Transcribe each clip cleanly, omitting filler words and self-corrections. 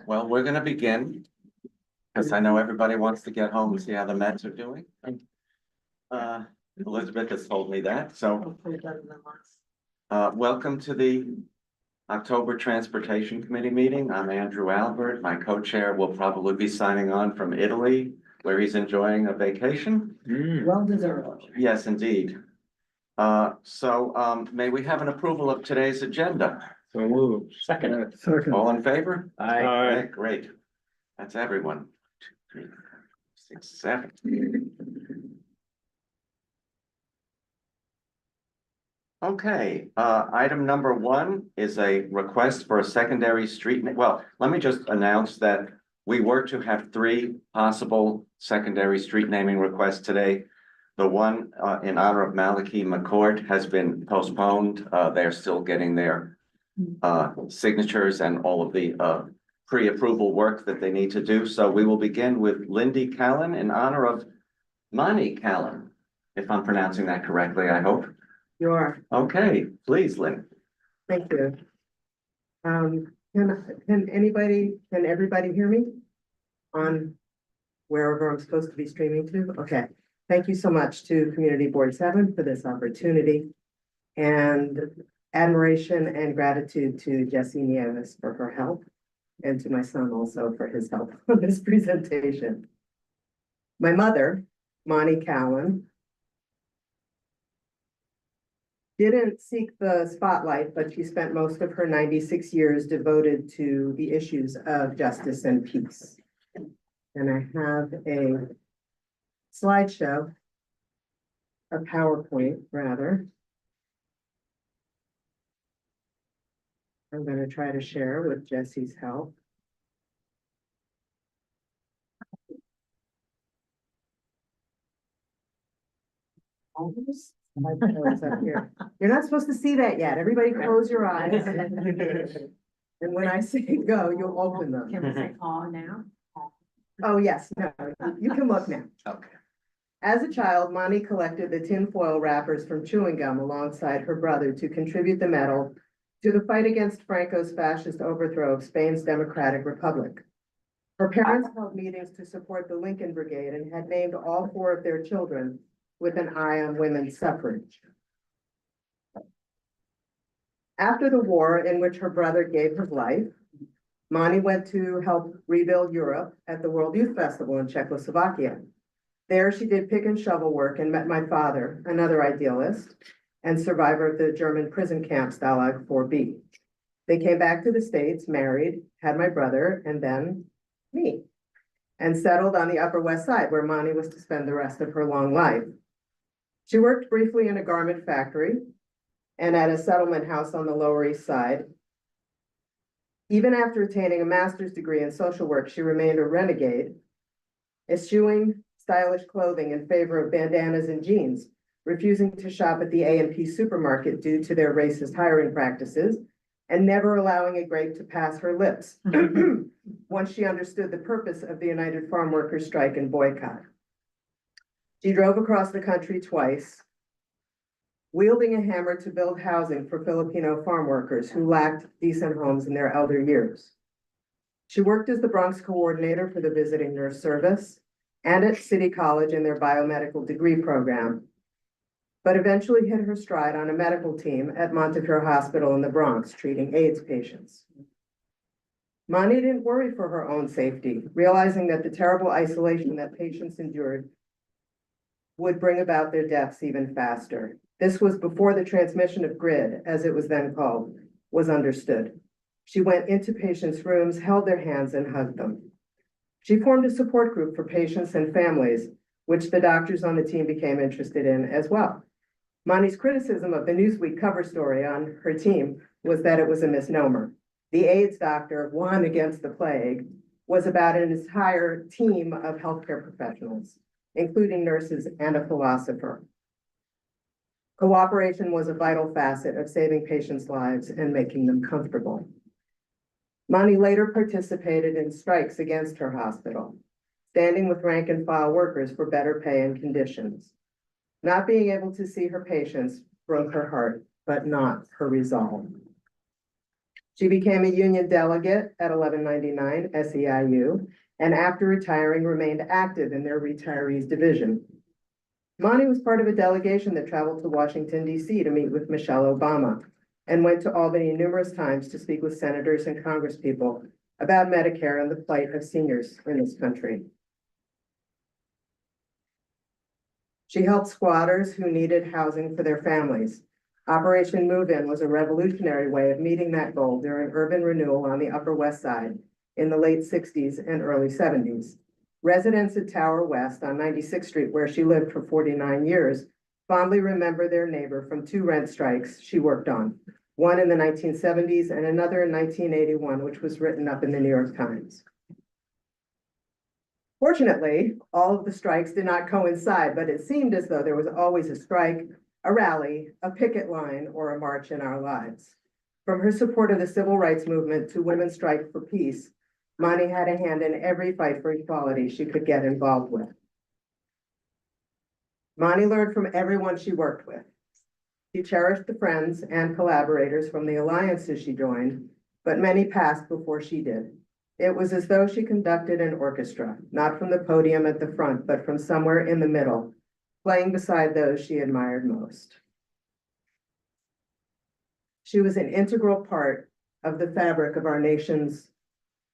Well, we're gonna begin, because I know everybody wants to get home and see how the Mets are doing. Elizabeth has told me that, so, welcome to the October Transportation Committee meeting. I'm Andrew Albert. My co-chair will probably be signing on from Italy, where he's enjoying a vacation. Well deserved. Yes, indeed. May we have an approval of today's agenda? So moved. Second. All in favor? Aye. Okay, great. That's everyone. 2, 3, 4, 6, 7. Okay, item number 1 is a request for a secondary street. Well, let me just announce that we were to have 3 possible secondary street naming requests today. The one in honor of Malachi McCord has been postponed. They're still getting their signatures and all of the pre-approval work that they need to do. So we will begin with Lyndie Callan in honor of Monnie Callan, if I'm pronouncing that correctly, I hope. You are. Okay, please, Lynn. Thank you. Can everybody hear me? On wherever I'm supposed to be streaming to? Okay. Thank you so much to Community Board 7 for this opportunity, and admiration and gratitude to Jessie Nieves for her help, and to my son also for his help on this presentation. My mother, Monnie Callan, didn't seek the spotlight, but she spent most of her 96 years devoted to the issues of justice and peace. And I have a slideshow, a PowerPoint rather. I'm going to try to share with Jessie's help. It's up here. You're not supposed to see that yet. Everybody close your eyes. And when I say go, you'll open them. Can we say call now? Oh, yes, no, you can look now. Okay. As a child, Monnie collected the tinfoil wrappers from chewing gum alongside her brother to contribute the metal to the fight against Franco's fascist overthrow of Spain's Democratic Republic. Her parents held meetings to support the Lincoln Brigade and had named all 4 of their children with an eye on women's suffrage. After the war, in which her brother gave his life, Monnie went to help rebuild Europe at the World Youth Festival in Czechoslovakia. There she did pick and shovel work and met my father, another idealist and survivor of the German prison camp Stalag 4B. They came back to the States, married, had my brother, and then me, and settled on the Upper West Side, where Monnie was to spend the rest of her long life. She worked briefly in a garment factory and at a settlement house on the Lower East Side. Even after attaining a master's degree in social work, she remained a renegade, eschewing stylish clothing in favor of bandanas and jeans, refusing to shop at the A&P supermarket due to their racist hiring practices, and never allowing a grape to pass her lips once she understood the purpose of the United Farm Workers strike and boycott. She drove across the country twice, wielding a hammer to build housing for Filipino farm workers who lacked decent homes in their elder years. She worked as the Bronx coordinator for the visiting nurse service and at City College in their biomedical degree program, but eventually hit her stride on a medical team at Montefiore Hospital in the Bronx, treating AIDS patients. Monnie didn't worry for her own safety, realizing that the terrible isolation that patients endured would bring about their deaths even faster. This was before the transmission of GRID, as it was then called, was understood. She went into patients' rooms, held their hands, and hugged them. She formed a support group for patients and families, which the doctors on the team became interested in as well. Monnie's criticism of the Newsweek cover story on her team was that it was a misnomer. The AIDS doctor won against the plague was about an entire team of healthcare professionals, including nurses and a philosopher. Cooperation was a vital facet of saving patients' lives and making them comfortable. Monnie later participated in strikes against her hospital, standing with rank and file workers for better pay and conditions. Not being able to see her patients broke her heart, but not her resolve. She became a union delegate at 1199 SEIU, and after retiring, remained active in their retirees division. Monnie was part of a delegation that traveled to Washington, D.C. to meet with Michelle Obama, and went to Albany numerous times to speak with senators and congresspeople about Medicare and the plight of seniors in this country. She helped squatters who needed housing for their families. Operation Move-In was a revolutionary way of meeting that goal during urban renewal on the Upper West Side in the late 60s and early 70s. Residents at Tower West on 96th Street, where she lived for 49 years, fondly remember their neighbor from two rent strikes she worked on, one in the 1970s and another in 1981, which was written up in the New York Times. Fortunately, all of the strikes did not coincide, but it seemed as though there was always a strike, a rally, a picket line, or a march in our lives. From her support of the civil rights movement to Women's Strike for Peace, Monnie had a hand in every fight for equality she could get involved with. Monnie learned from everyone she worked with. She cherished the friends and collaborators from the alliances she joined, but many passed before she did. It was as though she conducted an orchestra, not from the podium at the front, but from somewhere in the middle, playing beside those she admired most. She was an integral part of the fabric of our nation's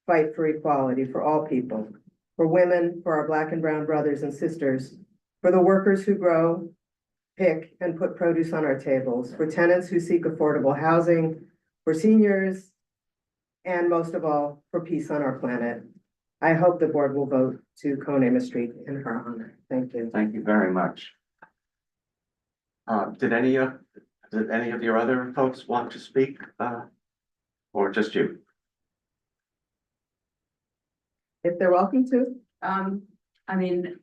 fight for equality for all people, for women, for our Black and brown brothers and sisters, for the workers who grow, pick, and put produce on our tables, for tenants who seek affordable housing, for seniors, and most of all, for peace on our planet. I hope the board will vote to co-name a street in her honor. Thank you. Thank you very much. Did any of your other folks want to speak, or just you? If they're welcome to. I mean,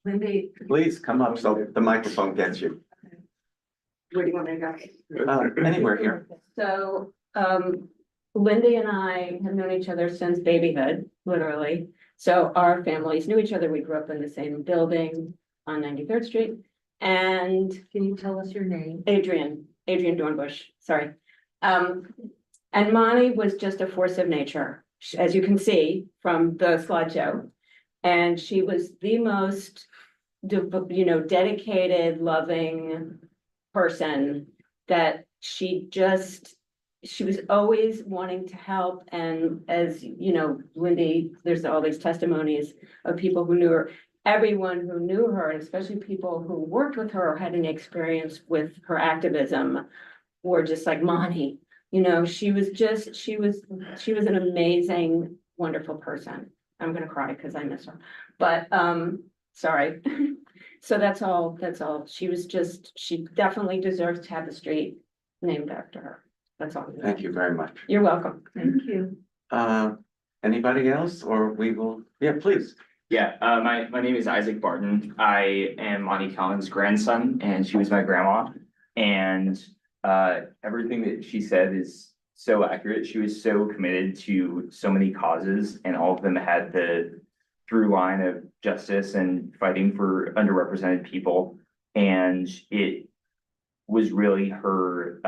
Lyndie. Please come up so the microphone gets you. Where do you want me to go? Anywhere here. So, Lyndie and I have known each other since babyhood, literally. So our families knew each other. We grew up in the same building on 93rd Street. And Can you tell us your name? Adrian Dornbush, sorry. And Monnie was just a force of nature, as you can see from the slideshow. And she was the most, dedicated, loving person that she was always wanting to help. And as you know, Lyndie, there's all these testimonies of people who knew her. Everyone who knew her, and especially people who worked with her or had any experience with her activism, were just like Monnie. She was an amazing, wonderful person. I'm gonna cry because I miss her, but sorry. So that's all. She definitely deserves to have the street named after her. That's all. Thank you very much. You're welcome. Thank you. Anybody else, or we will, yeah, please. Yeah, my name is Isaac Barton. I am Monnie Callan's grandson, and she was my grandma. And everything that she said is so accurate. She was so committed to so many causes, and all of them had the through line of justice and fighting for underrepresented people. And it was really her.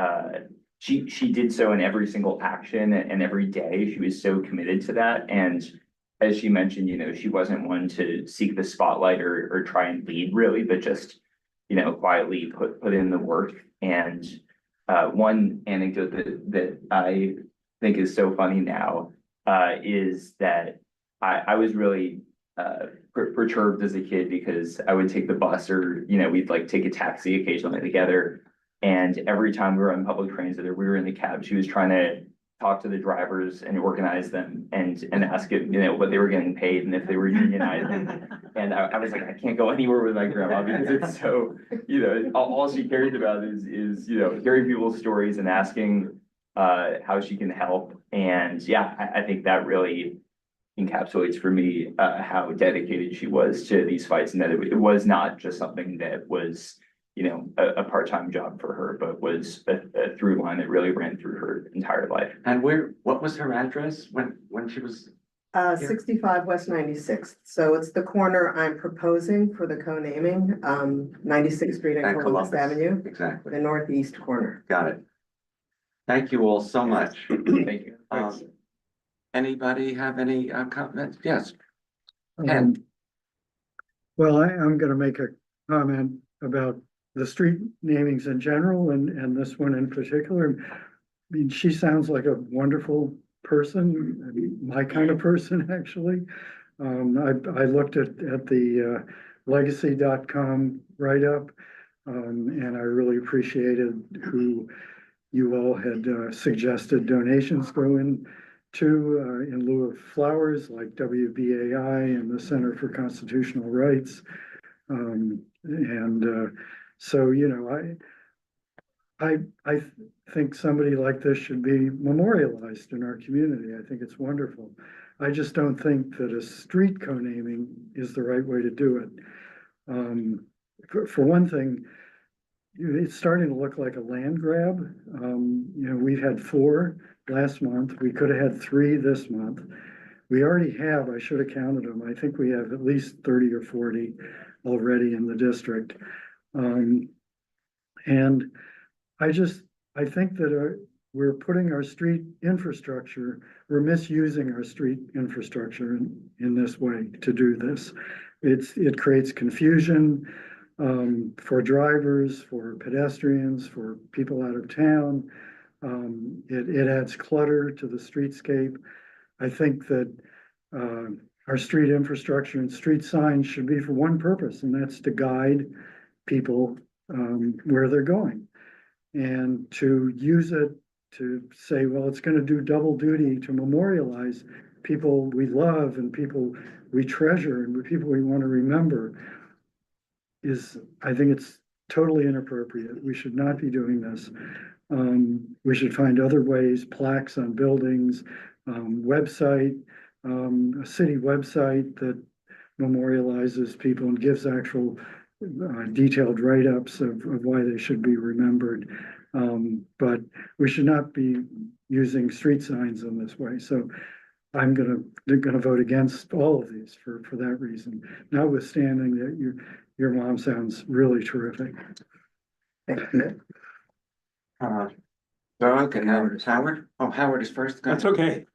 She did so in every single action and every day. She was so committed to that. And as she mentioned, she wasn't one to seek the spotlight or try and lead really, but just, quietly put in the work. And one anecdote that I think is so funny now is that I was really perturbed as a kid because I would take the bus or, we'd like take a taxi occasionally together. And every time we were on public transit or we were in the cab, she was trying to talk to the drivers and organize them and ask it, what they were getting paid and if they were unionized. And I was like, I can't go anywhere with my grandma because it's so, all she cares about is hearing people's stories and asking how she can help. And yeah, I think that really encapsulates for me how dedicated she was to these fights, and that it was not just something that was a part-time job for her, but was a through line that really ran through her entire life. And what was her address when she was? 65 West 96th. So it's the corner I'm proposing for the co-naming, 96th Street and Columbus Avenue, Exactly. the northeast corner. Got it. Thank you all so much. Thank you. Anybody have any comments? Yes, Um, Ken. Well, I'm gonna make a comment about the street namings in general and this one in particular. I mean, she sounds like a wonderful person, my kind of person, actually. I looked at the legacy.com write-up, and I really appreciated who you all had suggested donations go in in lieu of flowers, like WBAI and the Center for Constitutional Rights. So, you know, I think somebody like this should be memorialized in our community. I think it's wonderful. I just don't think that a street co-naming is the right way to do it. For one thing, it's starting to look like a land grab. You know, we've had 4 last month. We could have had 3 this month. We already have, I should have counted them. I think we have at least 30 or 40 already in the district. And I think that we're putting our street infrastructure, we're misusing our street infrastructure in this way to do this. It creates confusion for drivers, for pedestrians, for people out of town. It adds clutter to the streetscape. I think that our street infrastructure and street signs should be for one purpose, and that's to guide people where they're going. And to use it to say, well, it's going to do double duty to memorialize people we love and people we treasure and people we want to remember I think it's totally inappropriate. We should not be doing this. We should find other ways, plaques on buildings, website, a city website that memorializes people and gives actual detailed write-ups of why they should be remembered. But we should not be using street signs in this way. So I'm gonna vote against all of these for that reason, notwithstanding that your mom sounds really terrific. Okay, Howard. Oh, Howard is first. Go That's ahead.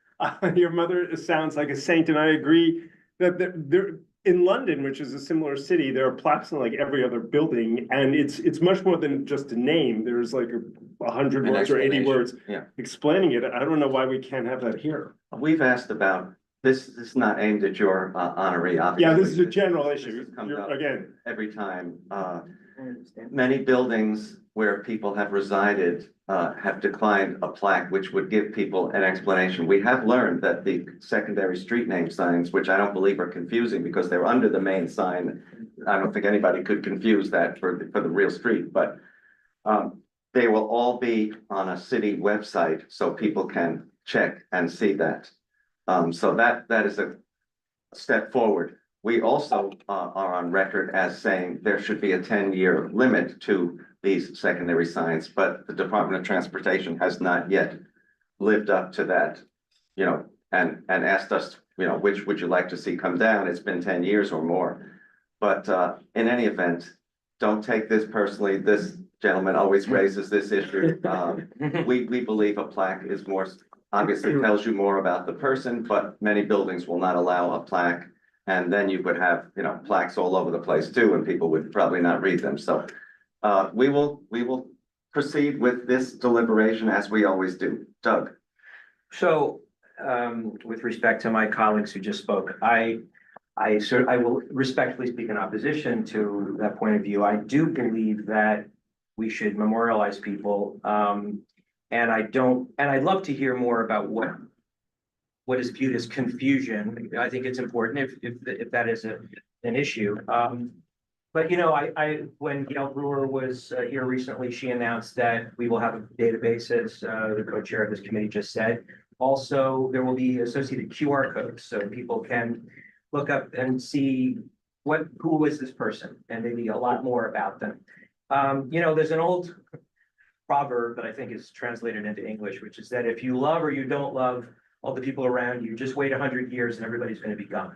okay. Your mother sounds like a saint, and I agree that there in London, which is a similar city, there are plaques in like every other building, and it's much more than just a name. There's like 100 An words or 80 words Yeah. explaining it. I don't know why we can't have that here. We've asked about, this is not aimed at your honoree, obviously. Yeah, this is a general This issue. comes You're- up Again, every time. I understand. Many buildings where people have resided have declined a plaque, which would give people an explanation. We have learned that the secondary street name signs, which I don't believe are confusing because they're under the main sign. I don't think anybody could confuse that for the real street, but they will all be on a city website so people can check and see that. So that is a step forward. We also are on record as saying there should be a 10-year limit to these secondary signs, but the Department of Transportation has not yet lived up to that, you know, and asked us, you know, which would you like to see come down? It's been 10 years or more. But in any event, don't take this personally. This gentleman always raises this issue. We believe a plaque is more, obviously tells you more about the person, but many buildings will not allow a plaque. And then you would have, you know, plaques all over the place too, and people would probably not read them. So we will proceed with this deliberation as we always do. Doug. So, with respect to my colleagues who just spoke, I will respectfully speak in opposition to that point of view. I do believe that we should memorialize people. And I'd love to hear more about what is viewed as confusion. I think it's important if that is an issue. But you know, when Gail Brewer was here recently, she announced that we will have a database, as the co-chair of this committee just said. Also, there will be associated QR codes, so people can look up and see who is this person, and maybe a lot more about them. You know, there's an old proverb that I think is translated into English, which is that if you love or you don't love all the people around you, just wait 100 years and everybody's going to be gone.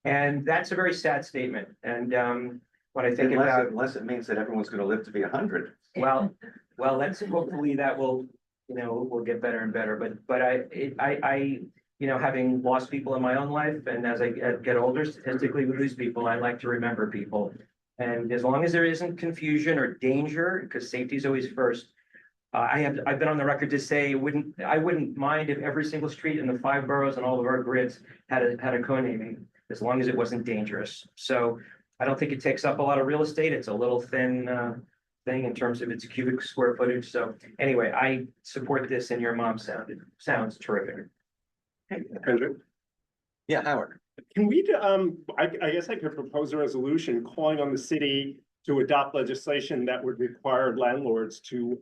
And that's a very sad statement. And when I think about, Unless it means that everyone's going to live to be 100. well, let's hopefully that will will get better and better, but I, having lost people in my own life, and as I get older, statistically we lose people, I like to remember people. And as long as there isn't confusion or danger, because safety is always first. I've been on the record to say, I wouldn't mind if every single street in the 5 boroughs and all of our grids had a co-naming, as long as it wasn't dangerous. So I don't think it takes up a lot of real estate. It's a little thin, thing in terms of its cubic square footage. So anyway, I support this, and your mom sounds terrific. Andrew? Yeah, Howard. Can we, I guess I could propose a resolution calling on the city to adopt legislation that would require landlords to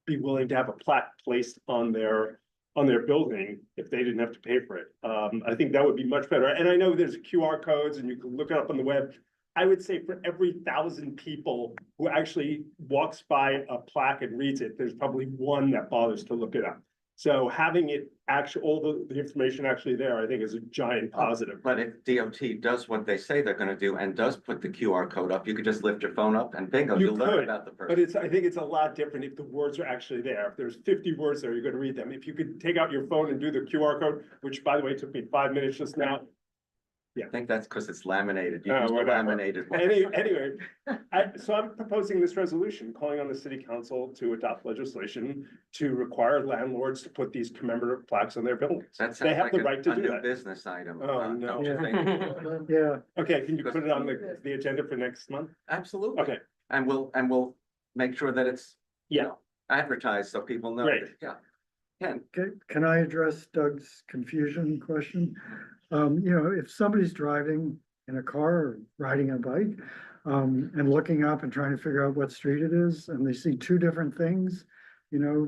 be willing to have a plaque placed on their building if they didn't have to pay for it. I think that would be much better. And I know there's QR codes and you can look it up on the web. I would say for every 1,000 people who actually walks by a plaque and reads it, there's probably one that bothers to look it up. So having it all the information actually there, I think is a giant positive. But if DOT does what they say they're gonna do and does put the QR code up, you could just lift your phone up and bingo, You you'll learn could, about the But person. I think it's a lot different if the words are actually there. If there's 50 words there, you're gonna read them. If you could take out your phone and do the QR code, which by the way, took me 5 minutes just now. I think that's because it's laminated. You Oh, use the whatever. laminated one. Anyway, so I'm proposing this resolution, calling on the city council to adopt legislation to require landlords to put these commemorative plaques on their buildings. That They sounds have like the a right to do new that. business item. Oh, no. don't you think? Yeah, Okay, can you put it on the agenda for next month? Absolutely. Okay, And we'll make sure that it's, you yeah, know, advertised so people know. Great. Yeah. Ken, can I address Doug's confusion question? If somebody's driving in a car or riding a bike, and looking up and trying to figure out what street it is, and they see 2 different things, blah,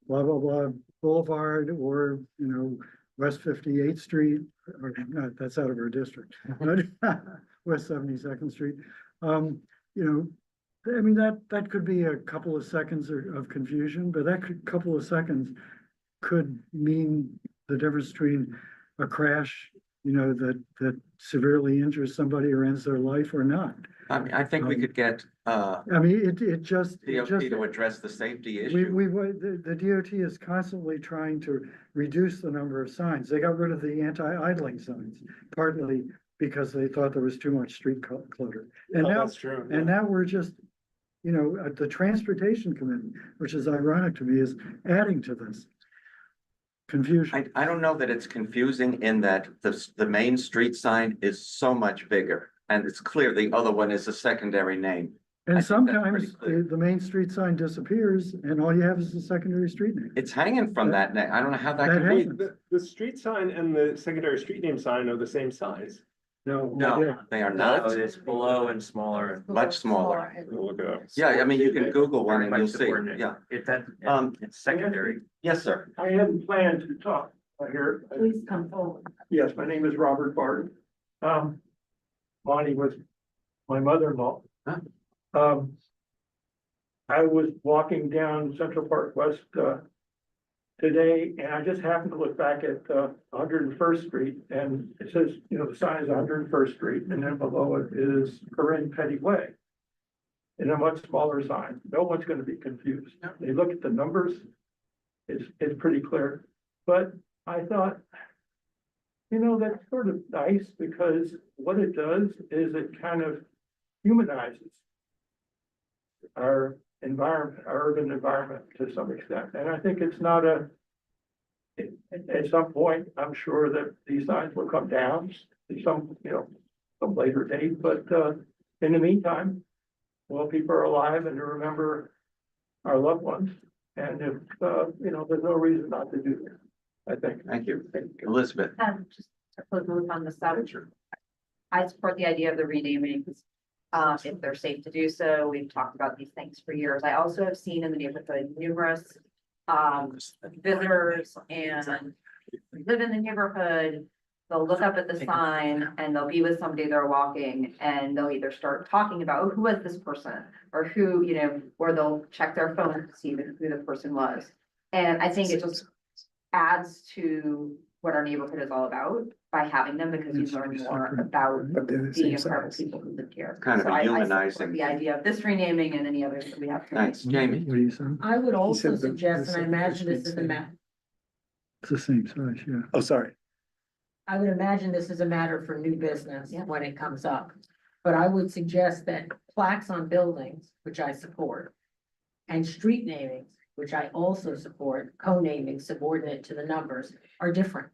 blah, blah, Boulevard or, West 58th Street, or not, that's out of our district, but West 72nd Street. That could be a couple of seconds of confusion, but couple of seconds could mean the difference between a crash, that severely injures somebody or ends their life or not. I think we could get, It just. DOT to address the safety The DOT is constantly trying to reduce the number of signs. They got rid of the anti-idling signs, partly because they thought there was too much street clutter. And now, that's true. and now we're just, the transportation committee, which is ironic to me, is adding to this confusion. I don't know that it's confusing in that the main street sign is so much bigger. And it's clear the other one is a secondary name. I And think that's sometimes pretty clear. the main street sign disappears and all you have is the secondary street name. It's hanging from that name. I don't know how that That can be. happens. The street sign and the secondary street name sign are the same size. No. No, they are not. It's below and smaller. Much smaller. We'll look it up. Yeah, I mean, you can Google one and Very you'll much see. subordinate. Yeah. It's secondary. Yes, sir. I hadn't planned to talk here. Please come forward. Yes, my name is Robert Barton. Monnie was my mother-in-law. Huh. I was walking down Central Park West, today, and I just happened to look back at, 101st Street, and it says, the sign is 101st Street, and then below it is Corinne Petty Way. In a much smaller sign. No one's gonna be confused. They look at the numbers, it's pretty clear. But I thought, that's sort of nice, because what it does is it kind of humanizes our environment, our urban environment to some extent. And I think it's not at some point, I'm sure that these signs will come down at some later date, but, in the meantime, while people are alive and to remember our loved ones, and if, there's no reason not to do that, I think. Thank you. Elizabeth. Just to put the loop on the subject. I support the idea of the renamings, if they're safe to do so. We've talked about these things for years. I also have seen in the neighborhood numerous visitors and live in the neighborhood. They'll look up at the sign and they'll be with somebody they're walking and they'll either start talking about, oh, who was this person? Or who, or they'll check their phone to see who the person was. And I think it just adds to what our neighborhood is all about by having them, because you learn more about But they're the being same a part of size. people who live here. Kind of So a I support humanizing. the idea of this renaming and any others that we have. Thanks, Jamie. What do you say? I would also said the- suggest, the and I imagine this is a second ma- It's the same size, yeah. Oh, sorry. I would imagine this is a matter for new business Yeah. when it comes up. But I would suggest that plaques on buildings, which I support, and street namings, which I also support, co-naming subordinate to the numbers, are different.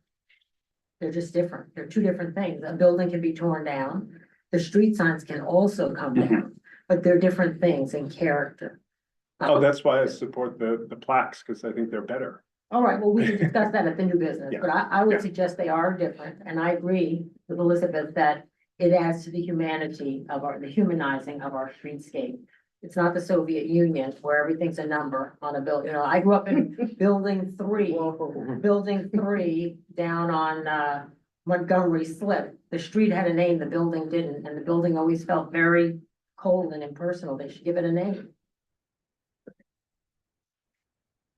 They're just different. They're two different things. A building can be torn down. The street signs can also come down, but they're different things in character. Oh, that's why I support the plaques, because I think they're better. All right, well, we can discuss that at the new business, Yeah. but I Yeah. would suggest they are different, and I agree with Elizabeth that it adds to the humanity of the humanizing of our streetscape. It's not the Soviet Union where everything's a number on a building. I grew up in building three down on Montgomery Slip. The street had a name, the building didn't, and the building always felt very cold and impersonal. They should give it a name.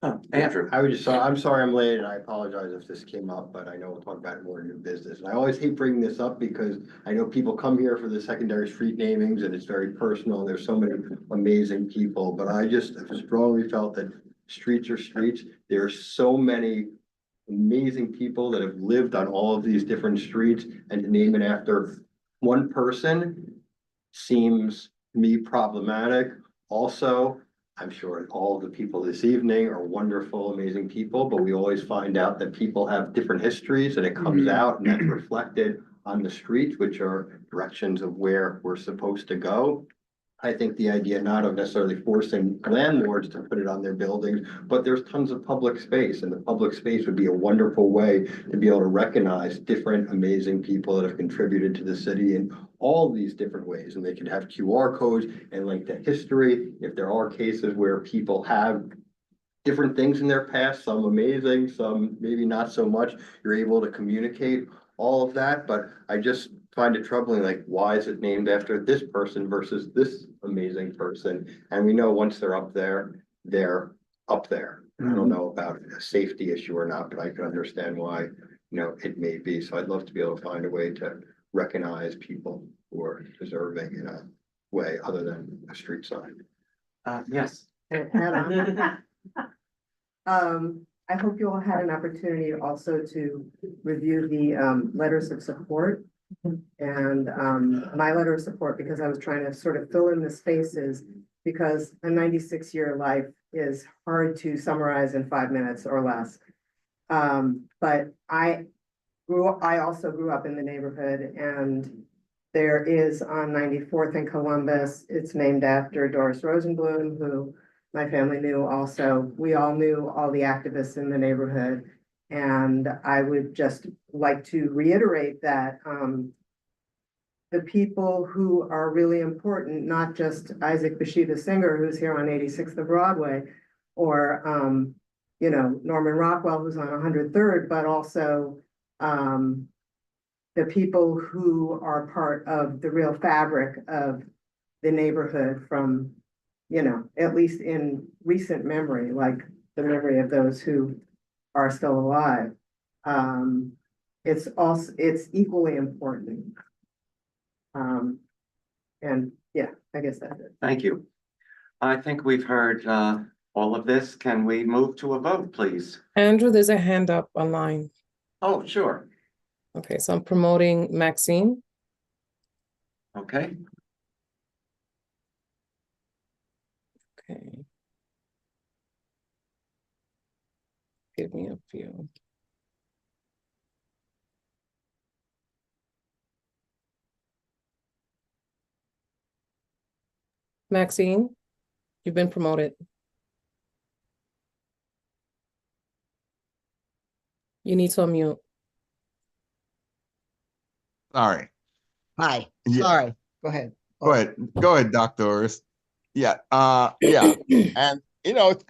Oh, Andrew. I would just, I'm sorry I'm late and I apologize if this came up, but I know we'll talk about it more in new business. And I always hate bringing this up because I know people come here for the secondary street namings and it's very personal. And there's so many amazing people, but I just strongly felt that streets are streets. There are so many amazing people that have lived on all of these different streets, and to name it after one person seems to me problematic. Also, I'm sure all of the people this evening are wonderful, amazing people, but we always find out that people have different histories and it comes out and that's reflected on the streets, which are directions of where we're supposed to go. I think the idea not of necessarily forcing landlords to put it on their buildings, but there's tons of public space, and the public space would be a wonderful way to be able to recognize different amazing people that have contributed to the city in all these different ways. And they could have QR codes and link to history. If there are cases where people have different things in their past, some amazing, some maybe not so much, you're able to communicate all of that. But I just find it troubling, like, why is it named after this person versus this amazing person? And we know once they're up there, they're up there. I don't know about a safety issue or not, but I can understand why, it may be. So I'd love to be able to find a way to recognize people who are deserving in a way other than a street sign. Yes. I hope you all had an opportunity also to review the letters of support. And my letter of support, because I was trying to sort of fill in the spaces, because a 96-year life is hard to summarize in 5 minutes or less. But I also grew up in the neighborhood, and there is on 94th and Columbus, it's named after Doris Rosenblum, who my family knew also. We all knew all the activists in the neighborhood. And I would just like to reiterate that the people who are really important, not just Isaac Bashevis Singer, who's here on 86th of Broadway, or Norman Rockwell, who's on 103rd, but also the people who are part of the real fabric of the neighborhood from, at least in recent memory, like the memory of those who are still alive. It's equally important. And yeah, I guess that's it. Thank you. I think we've heard all of this. Can we move to a vote, please? Andrew, there's a hand up online. Oh, sure. Okay, so I'm promoting Maxine. Okay. Okay. Give me a few. Maxine, you've been promoted. You need to unmute. Sorry. Hi, Yeah. sorry, go ahead. Go ahead, doctors. Yeah, and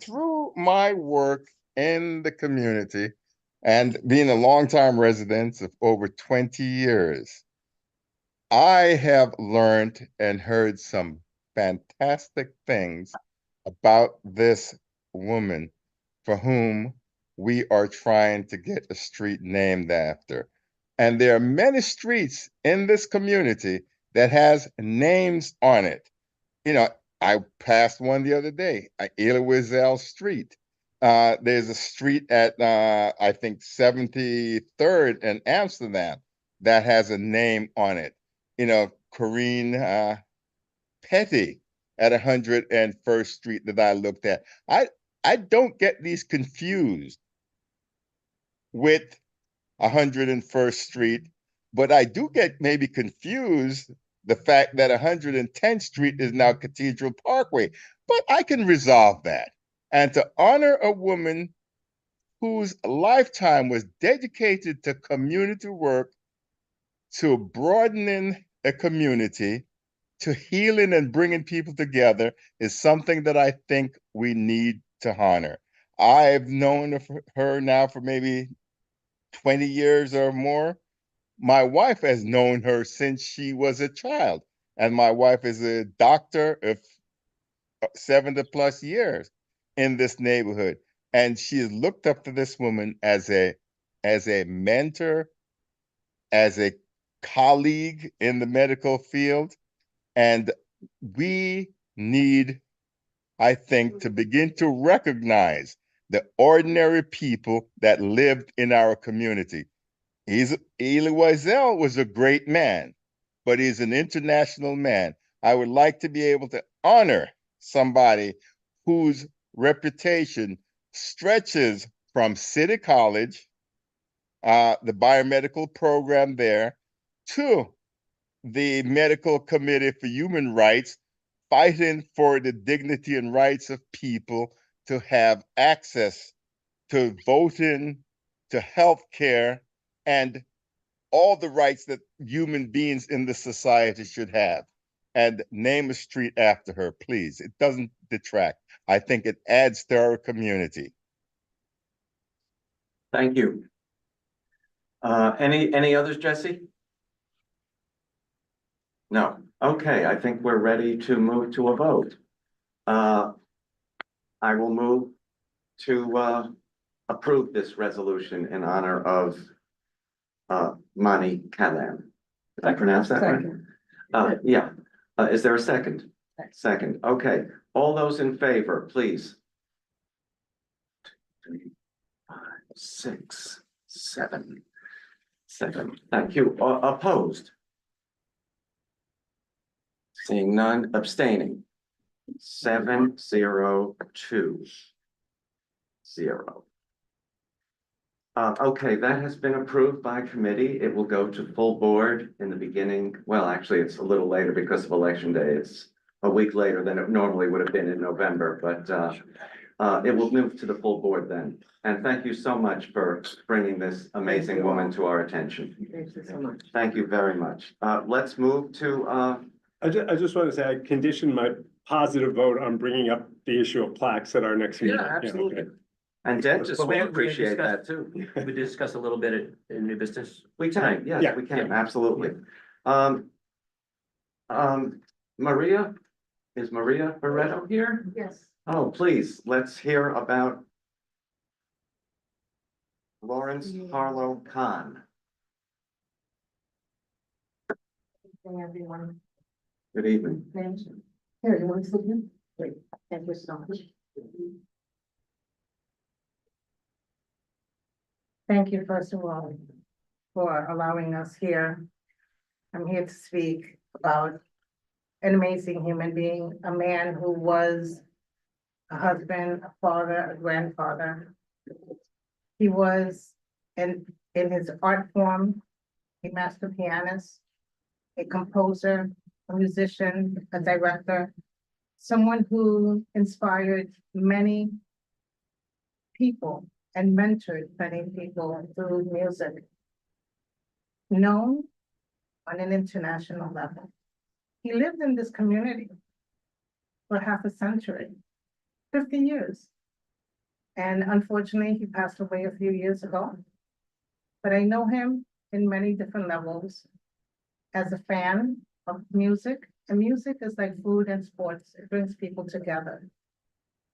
through my work in the community and being a longtime resident of over 20 years, I have learned and heard some fantastic things about this woman for whom we are trying to get a street named after. And there are many streets in this community that has names on it. You know, I passed one the other day, Wiesel Street. There's a street at, I think 73rd in Amsterdam that has a name on it. You know, Corrine Petty at 101st Street that I looked at. I don't get these confused with 101st Street, but I do get maybe confused the fact that 110th Street is now Cathedral Parkway, but I can resolve that. And to honor a woman whose lifetime was dedicated to community work, to broadening a community, to healing and bringing people together is something that I think we need to honor. I've known her now for maybe 20 years or more. My wife has known her since she was a child, and my wife is a doctor of 70+ years in this neighborhood. And she has looked up to this woman as a mentor, as a colleague in the medical field. And we need, I think, to begin to recognize the ordinary people that lived in our community. Elie Wiesel was a great man, but he's an international man. I would like to be able to honor somebody whose reputation stretches from City College, the biomedical program there, to the Medical Committee for Human Rights, fighting for the dignity and rights of people to have access to voting, to health care, and all the rights that human beings in the society should have. And name a street after her, please. It doesn't detract. I think it adds to our community. Thank you. Any others, Jessie? No. Okay, I think we're ready to move to a vote. I will move to approve this resolution in honor of Monnie Callan. Did I pronounce that right? Yeah. Is there a second? Second. Okay. All those in favor, please. 2, 3, 5, 6, 7. Thank you. Opposed? Seeing none. Abstaining. 7, 0, 2, 0. Okay, that has been approved by committee. It will go to full board in the beginning. Well, actually, it's a little later because of election day. It's a week later than it normally would have been in November, but it will move to the full board then. And thank you so much for bringing this amazing woman to our attention. Thank you so much. Thank you very much. Let's move to, I just want to say, I conditioned my positive vote on bringing up the issue of plaques at our next meeting. absolutely. Okay. and dentists But will we appreciate discussed- that too. We discussed a little bit in new business. We can, Yeah, yes, we can, absolutely. Maria, is Maria Barreto here? Yes. Oh, please, let's hear about Lawrence Harlow Kahn. Everyone. Good evening. Here, you want to sit in? Great, thank you so much. Thank you, first of all, for allowing us here. I'm here to speak about an amazing human being, a man who was a husband, a father, a grandfather. He was in his art form, a master pianist, a composer, a musician, a director, someone who inspired many people and mentored many people through music. Known on an international level. He lived in this community for half a century, 50 years. And unfortunately, he passed away a few years ago. But I know him in many different levels as a fan of music, and music is like food and sports. It brings people together.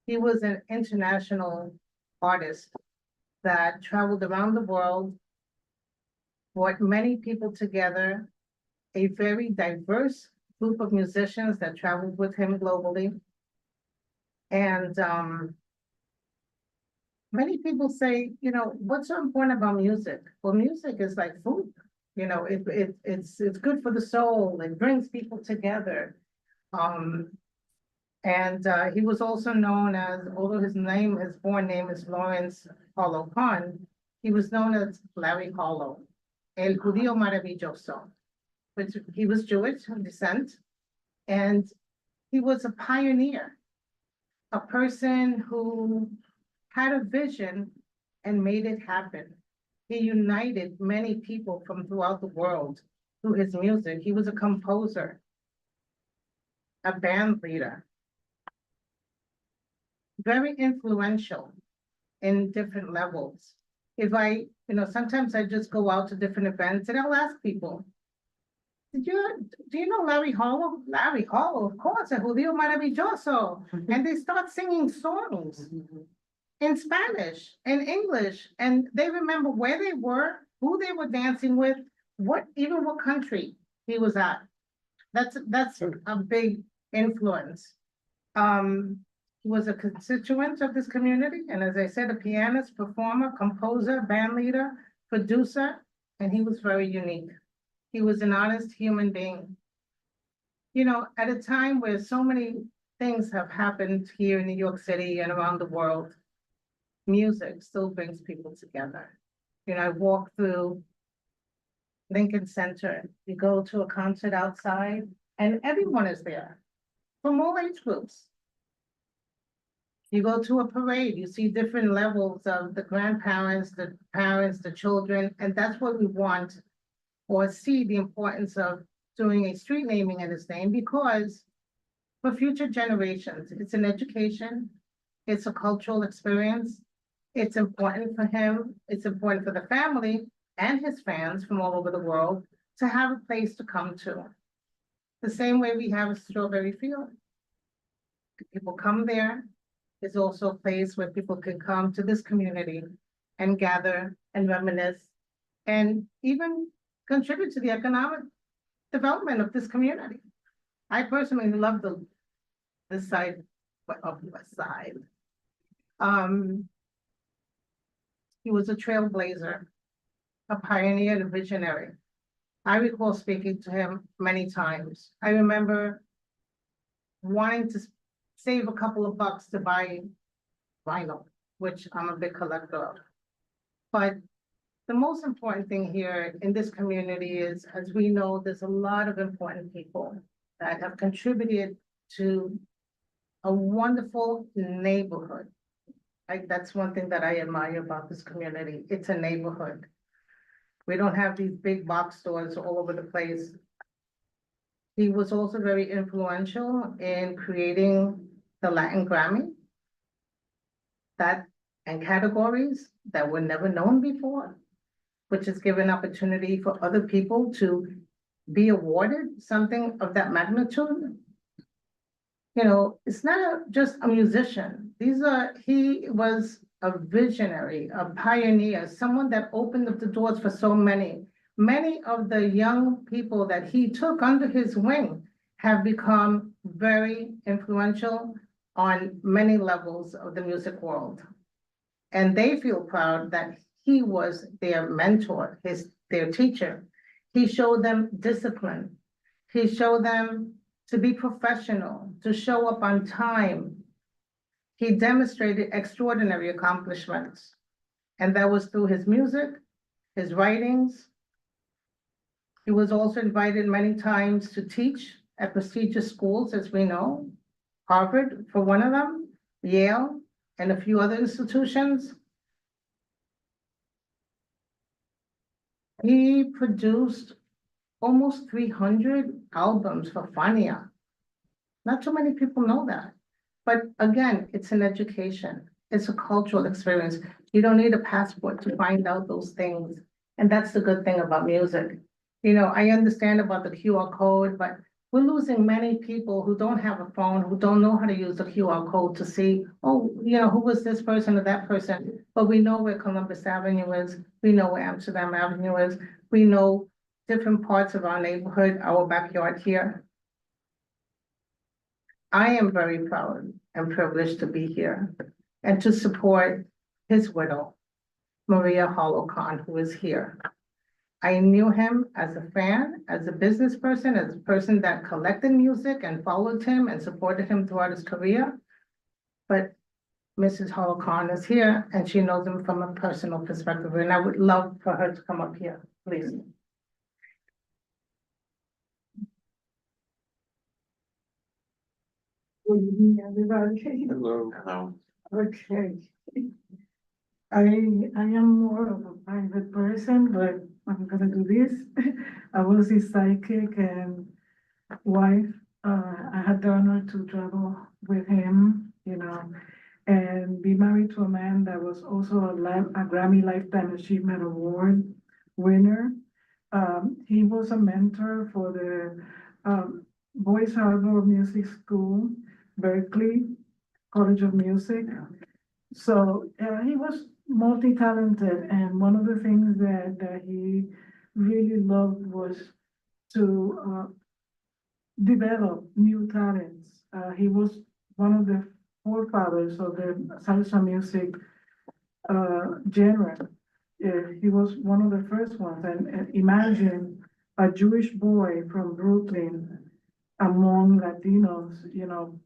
He was an international artist that traveled around the world, brought many people together, a very diverse group of musicians that traveled with him globally. And many people say, you know, what's so important about music? Well, music is like food. You know, it's good for the soul. It brings people together. He was also known as, although his born name is Lawrence Harlow Kahn, he was known as Larry Harlow, El Judío Maravilloso, which he was Jewish descent, and he was a pioneer, a person who had a vision and made it happen. He united many people from throughout the world through his music. He was a composer, a band leader, very influential in different levels. Sometimes I just go out to different events and I'll ask people, do you know Larry Harlow? Larry Harlow, of course, El Judío Maravilloso. And they start singing songs in Spanish, in English, and they remember where they were, who they were dancing with, what country he was at. That's a big influence. He was a constituent of this community, and as I said, a pianist, performer, composer, band leader, producer, and he was very unique. He was an honest human being. You know, at a time where so many things have happened here in New York City and around the world, music still brings people together. You know, I walk through Lincoln Center, you go to a concert outside, and everyone is there from all age groups. You go to a parade, you see different levels of the grandparents, the parents, the children, and that's what we want, or see the importance of doing a street naming in his name, because for future generations, it's an education, it's a cultural experience, it's important for him, it's important for the family and his fans from all over the world to have a place to come to. The same way we have a Strawberry Field. People come there. There's also a place where people can come to this community and gather and reminisce and even contribute to the economic development of this community. I personally love this side of the West Side. He was a trailblazer, a pioneer and a visionary. I recall speaking to him many times. I remember wanting to save a couple of bucks to buy vinyl, which I'm a big collector of. But the most important thing here in this community is, as we know, there's a lot of important people that have contributed to a wonderful neighborhood. That's one thing that I admire about this community. It's a neighborhood. We don't have these big box stores all over the place. He was also very influential in creating the Latin Grammy, and categories that were never known before, which has given opportunity for other people to be awarded something of that magnitude. You know, it's not just a musician. He was a visionary, a pioneer, someone that opened up the doors for so many. Many of the young people that he took under his wing have become very influential on many levels of the music world. And they feel proud that he was their mentor, their teacher. He showed them discipline. He showed them to be professional, to show up on time. He demonstrated extraordinary accomplishments. And that was through his music, his writings. He was also invited many times to teach at prestigious schools, as we know, Harvard for one of them, Yale, and a few other institutions. He produced almost 300 albums for Fania. Not too many people know that. But again, it's an education. It's a cultural experience. You don't need a passport to find out those things. And that's the good thing about music. You know, I understand about the QR code, but we're losing many people who don't have a phone, who don't know how to use the QR code to see, oh, you know, who was this person or that person? But we know where Columbus Avenue is, we know where Amsterdam Avenue is, we know different parts of our neighborhood, our backyard here. I am very proud and privileged to be here and to support his widow, Maria Harlow Kahn, who is here. I knew him as a fan, as a business person, as a person that collected music and followed him and supported him throughout his career. But Mrs. Harlow Kahn is here and she knows him from a personal perspective, and I would love for her to come up here, please. Good evening, everybody. Hello. Hello. Okay. I am more of a private person, but I'm gonna do this. I was his sidekick and wife. I had the honor to travel with him, you know, and be married to a man that was also a Grammy Lifetime Achievement Award winner. He was a mentor for the Boys Harbor Music School, Berkeley College of Music. So he was multi-talented, and one of the things that he really loved was to develop new talents. He was one of the forefathers of the salsa music genre. He was one of the first ones, and imagine a Jewish boy from Brooklyn among Latinos, you know,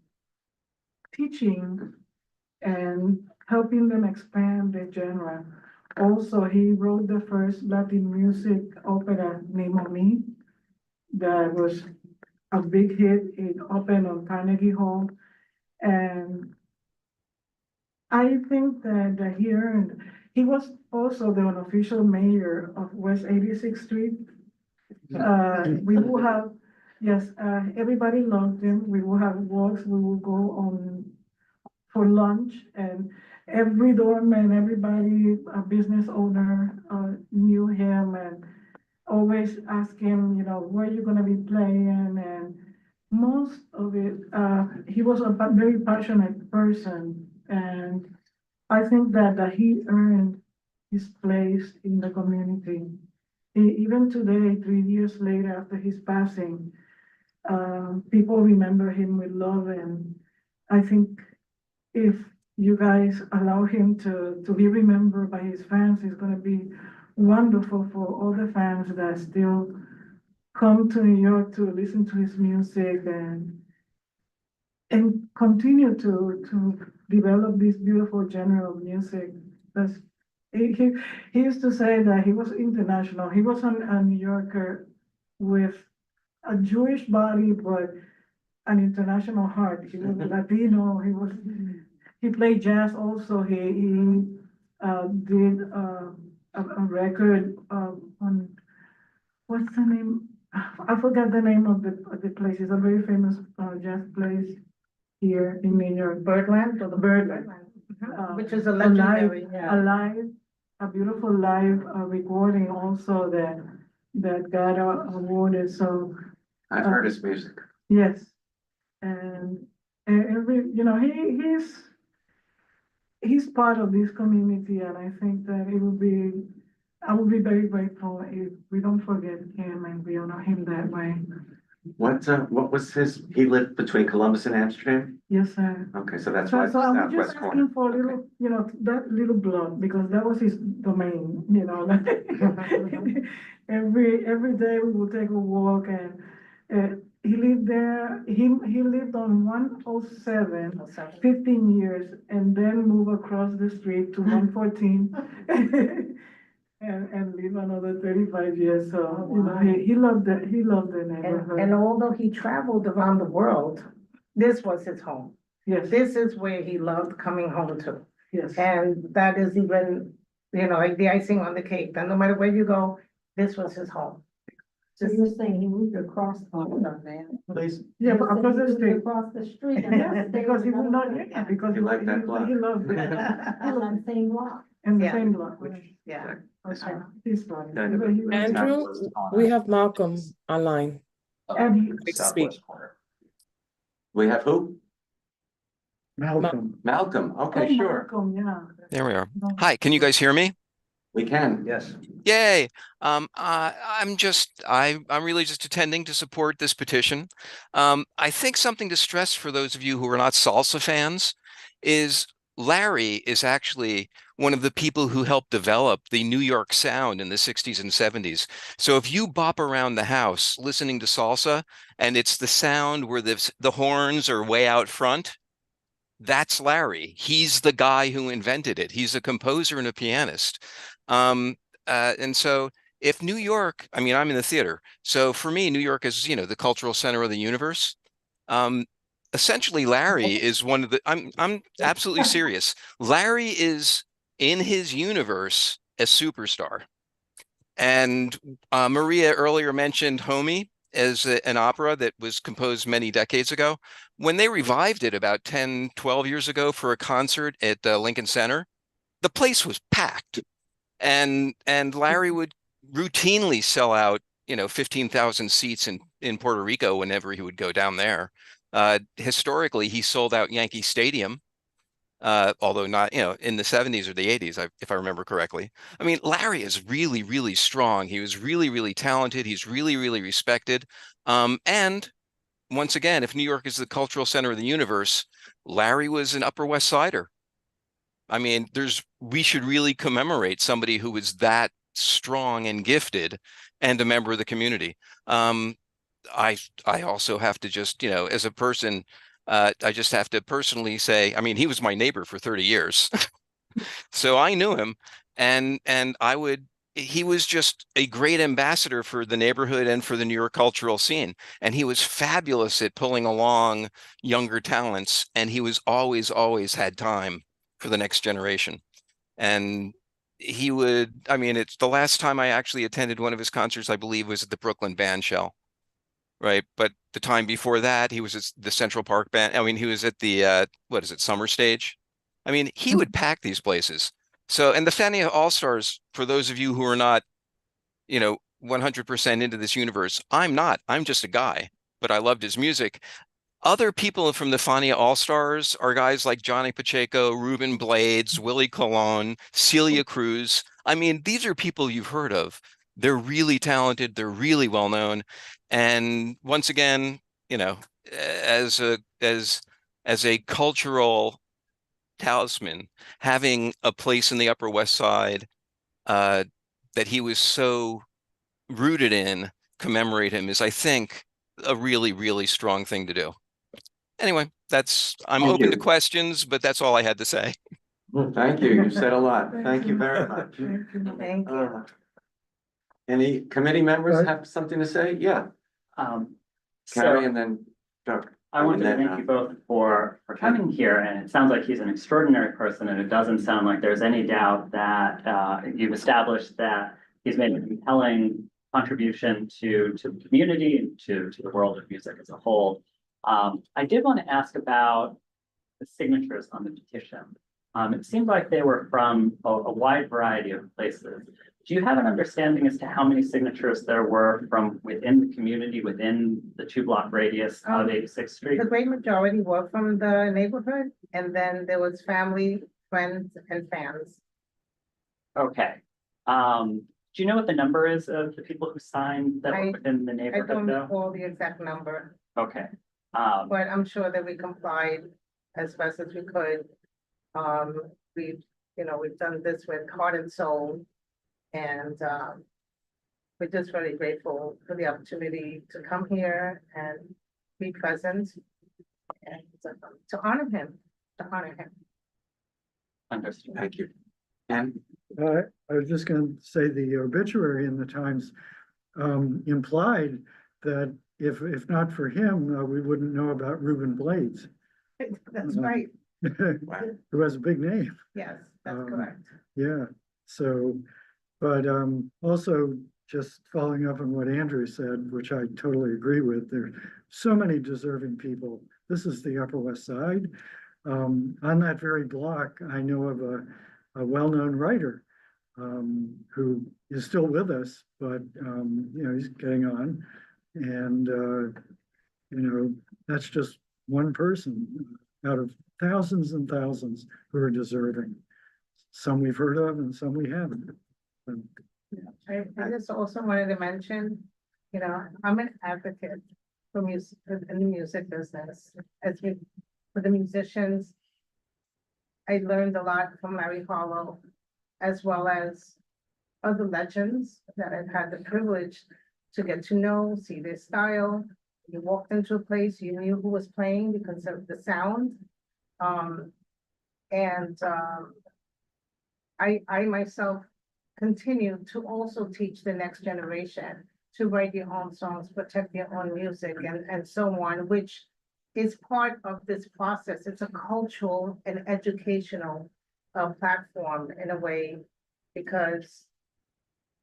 teaching and helping them expand the genre. Also, he wrote the first Latin music opera, Name of Me, that was a big hit. It opened on Carnegie Hall. And I think that he earned, he was also the unofficial mayor of West 86th Street. We will have, yes, everybody loved him. We will have walks, we will go on for lunch, and every doorman, everybody, a business owner, knew him and always asked him, you know, where you gonna be playing? And most of it, he was a very passionate person, and I think that he earned his place in the community. Even today, 3 years later after his passing, people remember him with love, and I think if you guys allow him to be remembered by his fans, it's gonna be wonderful for all the fans that still come to New York to listen to his music and continue to develop this beautiful genre of music. That's, he used to say that he was international. He was a New Yorker with a Jewish body, but an international heart. He was Latino. He played jazz also. He did a record on, what's the name? I forgot the name of the place. It's a very famous jazz place here in New York. Birdland or the Birdland, which is a legendary, a beautiful live recording also that got awarded. So I've heard his music. yes, and every, you know, he's part of this community, and I think that I would be very grateful if we don't forget him and we honor him that way. What was he lived between Columbus and Amsterdam? Yes, sir. Okay, so that's why it's So I was southwest just corner. asking for a little, you know, that little blood, because that was his domain, you know. Every day we would take a walk, and he lived there, he lived on 107, 15 years, and then moved across the street to 114. And live another 35 years, so, you know, he loved the neighborhood. And although he traveled around the world, this was his home. Yes. This is where he loved coming home to. Yes. And that is even, you know, like the icing on the cake, that no matter where you go, this was his home. So you're saying he moved across, man? Please. Yeah, but across the street. Across the street. Yes, because he would not, yeah, because You like that block? he loved it. On the same block. In the Yeah. same block, which, Yeah. okay, he's funny. Kind of He was- Andrew, we have Malcolm online. And to speak. Southwest corner. We have who? Malcolm. Malcolm. Okay, sure. There we are. Hi, can you guys hear me? We can. Yes. Yay. I'm really just attending to support this petition. I think something to stress for those of you who are not salsa fans is Larry is actually one of the people who helped develop the New York sound in the 60s and 70s. So if you bop around the house listening to salsa and it's the sound where the horns are way out front, that's Larry. He's the guy who invented it. He's a composer and a pianist. And so if New York, I mean, I'm in the theater. So for me, New York is, the cultural center of the universe. Essentially, Larry is one of the, I'm absolutely serious. Larry is in his universe a superstar. And Maria earlier mentioned Homie as an opera that was composed many decades ago. When they revived it about 10, 12 years ago for a concert at Lincoln Center, the place was packed. And Larry would routinely sell out, 15,000 seats in Puerto Rico whenever he would go down there. Historically, he sold out Yankee Stadium, although not, in the 70s or the 80s, if I remember correctly. I mean, Larry is really, really strong. He was really, really talented. He's really, really respected. And once again, if New York is the cultural center of the universe, Larry was an Upper West Sider. I mean, we should really commemorate somebody who was that strong and gifted and a member of the community. I also have to just, as a person, I just have to personally say, I mean, he was my neighbor for 30 years. So I knew him and he was just a great ambassador for the neighborhood and for the New York cultural scene. And he was fabulous at pulling along younger talents. And he was always had time for the next generation. And he would, I mean, it's the last time I actually attended one of his concerts, I believe, was at the Brooklyn Band Shell. Right. But the time before that, he was at the Central Park Band. I mean, he was at the, Summer Stage. I mean, he would pack these places. So, and the Fania All-Stars, for those of you who are not, 100% into this universe, I'm not. I'm just a guy, but I loved his music. Other people from the Fania All-Stars are guys like Johnny Pacheco, Ruben Blades, Willie Colon, Celia Cruz. I mean, these are people you've heard of. They're really talented. They're really well known. And once again, as a cultural talisman, having a place in the Upper West Side that he was so rooted in, commemorate him is, I think, a really, really strong thing to do. Anyway, I'm open to questions, but that's all I had to say. Thank you. You said a lot. Thank you very much. Thank you. Any committee members have something to say? Yeah, Carey and then Doug. I want to thank you both for coming here, and it sounds like he's an extraordinary person, and it doesn't sound like there's any doubt that you've established that he's made a compelling contribution to the community and to the world of music as a whole. I did want to ask about the signatures on the petition. It seemed like they were from a wide variety of places. Do you have an understanding as to how many signatures there were from within the community, within the 2-block radius of 86th Street? The great majority were from the neighborhood, and then there was family, friends, and fans. Okay. Do you know what the number is of the people who signed that were within the I neighborhood don't though? recall the exact number, Okay. but I'm sure that we complied as best as we could. We've done this with heart and soul. And we're just very grateful for the opportunity to come here and be present and to honor him, Understood. Thank you. And I was just gonna say the obituary in the Times implied that if not for him, we wouldn't know about Ruben Blades. That's right. Who has a big name. Yes, that's correct. Yeah, so, but also just following up on what Andrew said, which I totally agree with, there are so many deserving people. This is the Upper West Side. On that very block, I know of a well-known writer who is still with us, but he's getting on. And, that's just one person out of thousands and thousands who are deserving. Some we've heard of and some we haven't. I just also wanted to mention, I'm an advocate for music, in the music business. For the musicians, I learned a lot from Larry Harlow, as well as other legends that I've had the privilege to get to know, see their style. You walked into a place, you knew who was playing because of the sound. I myself continue to also teach the next generation to write your own songs, protect your own music, and so on, which is part of this process. It's a cultural and educational platform in a way, because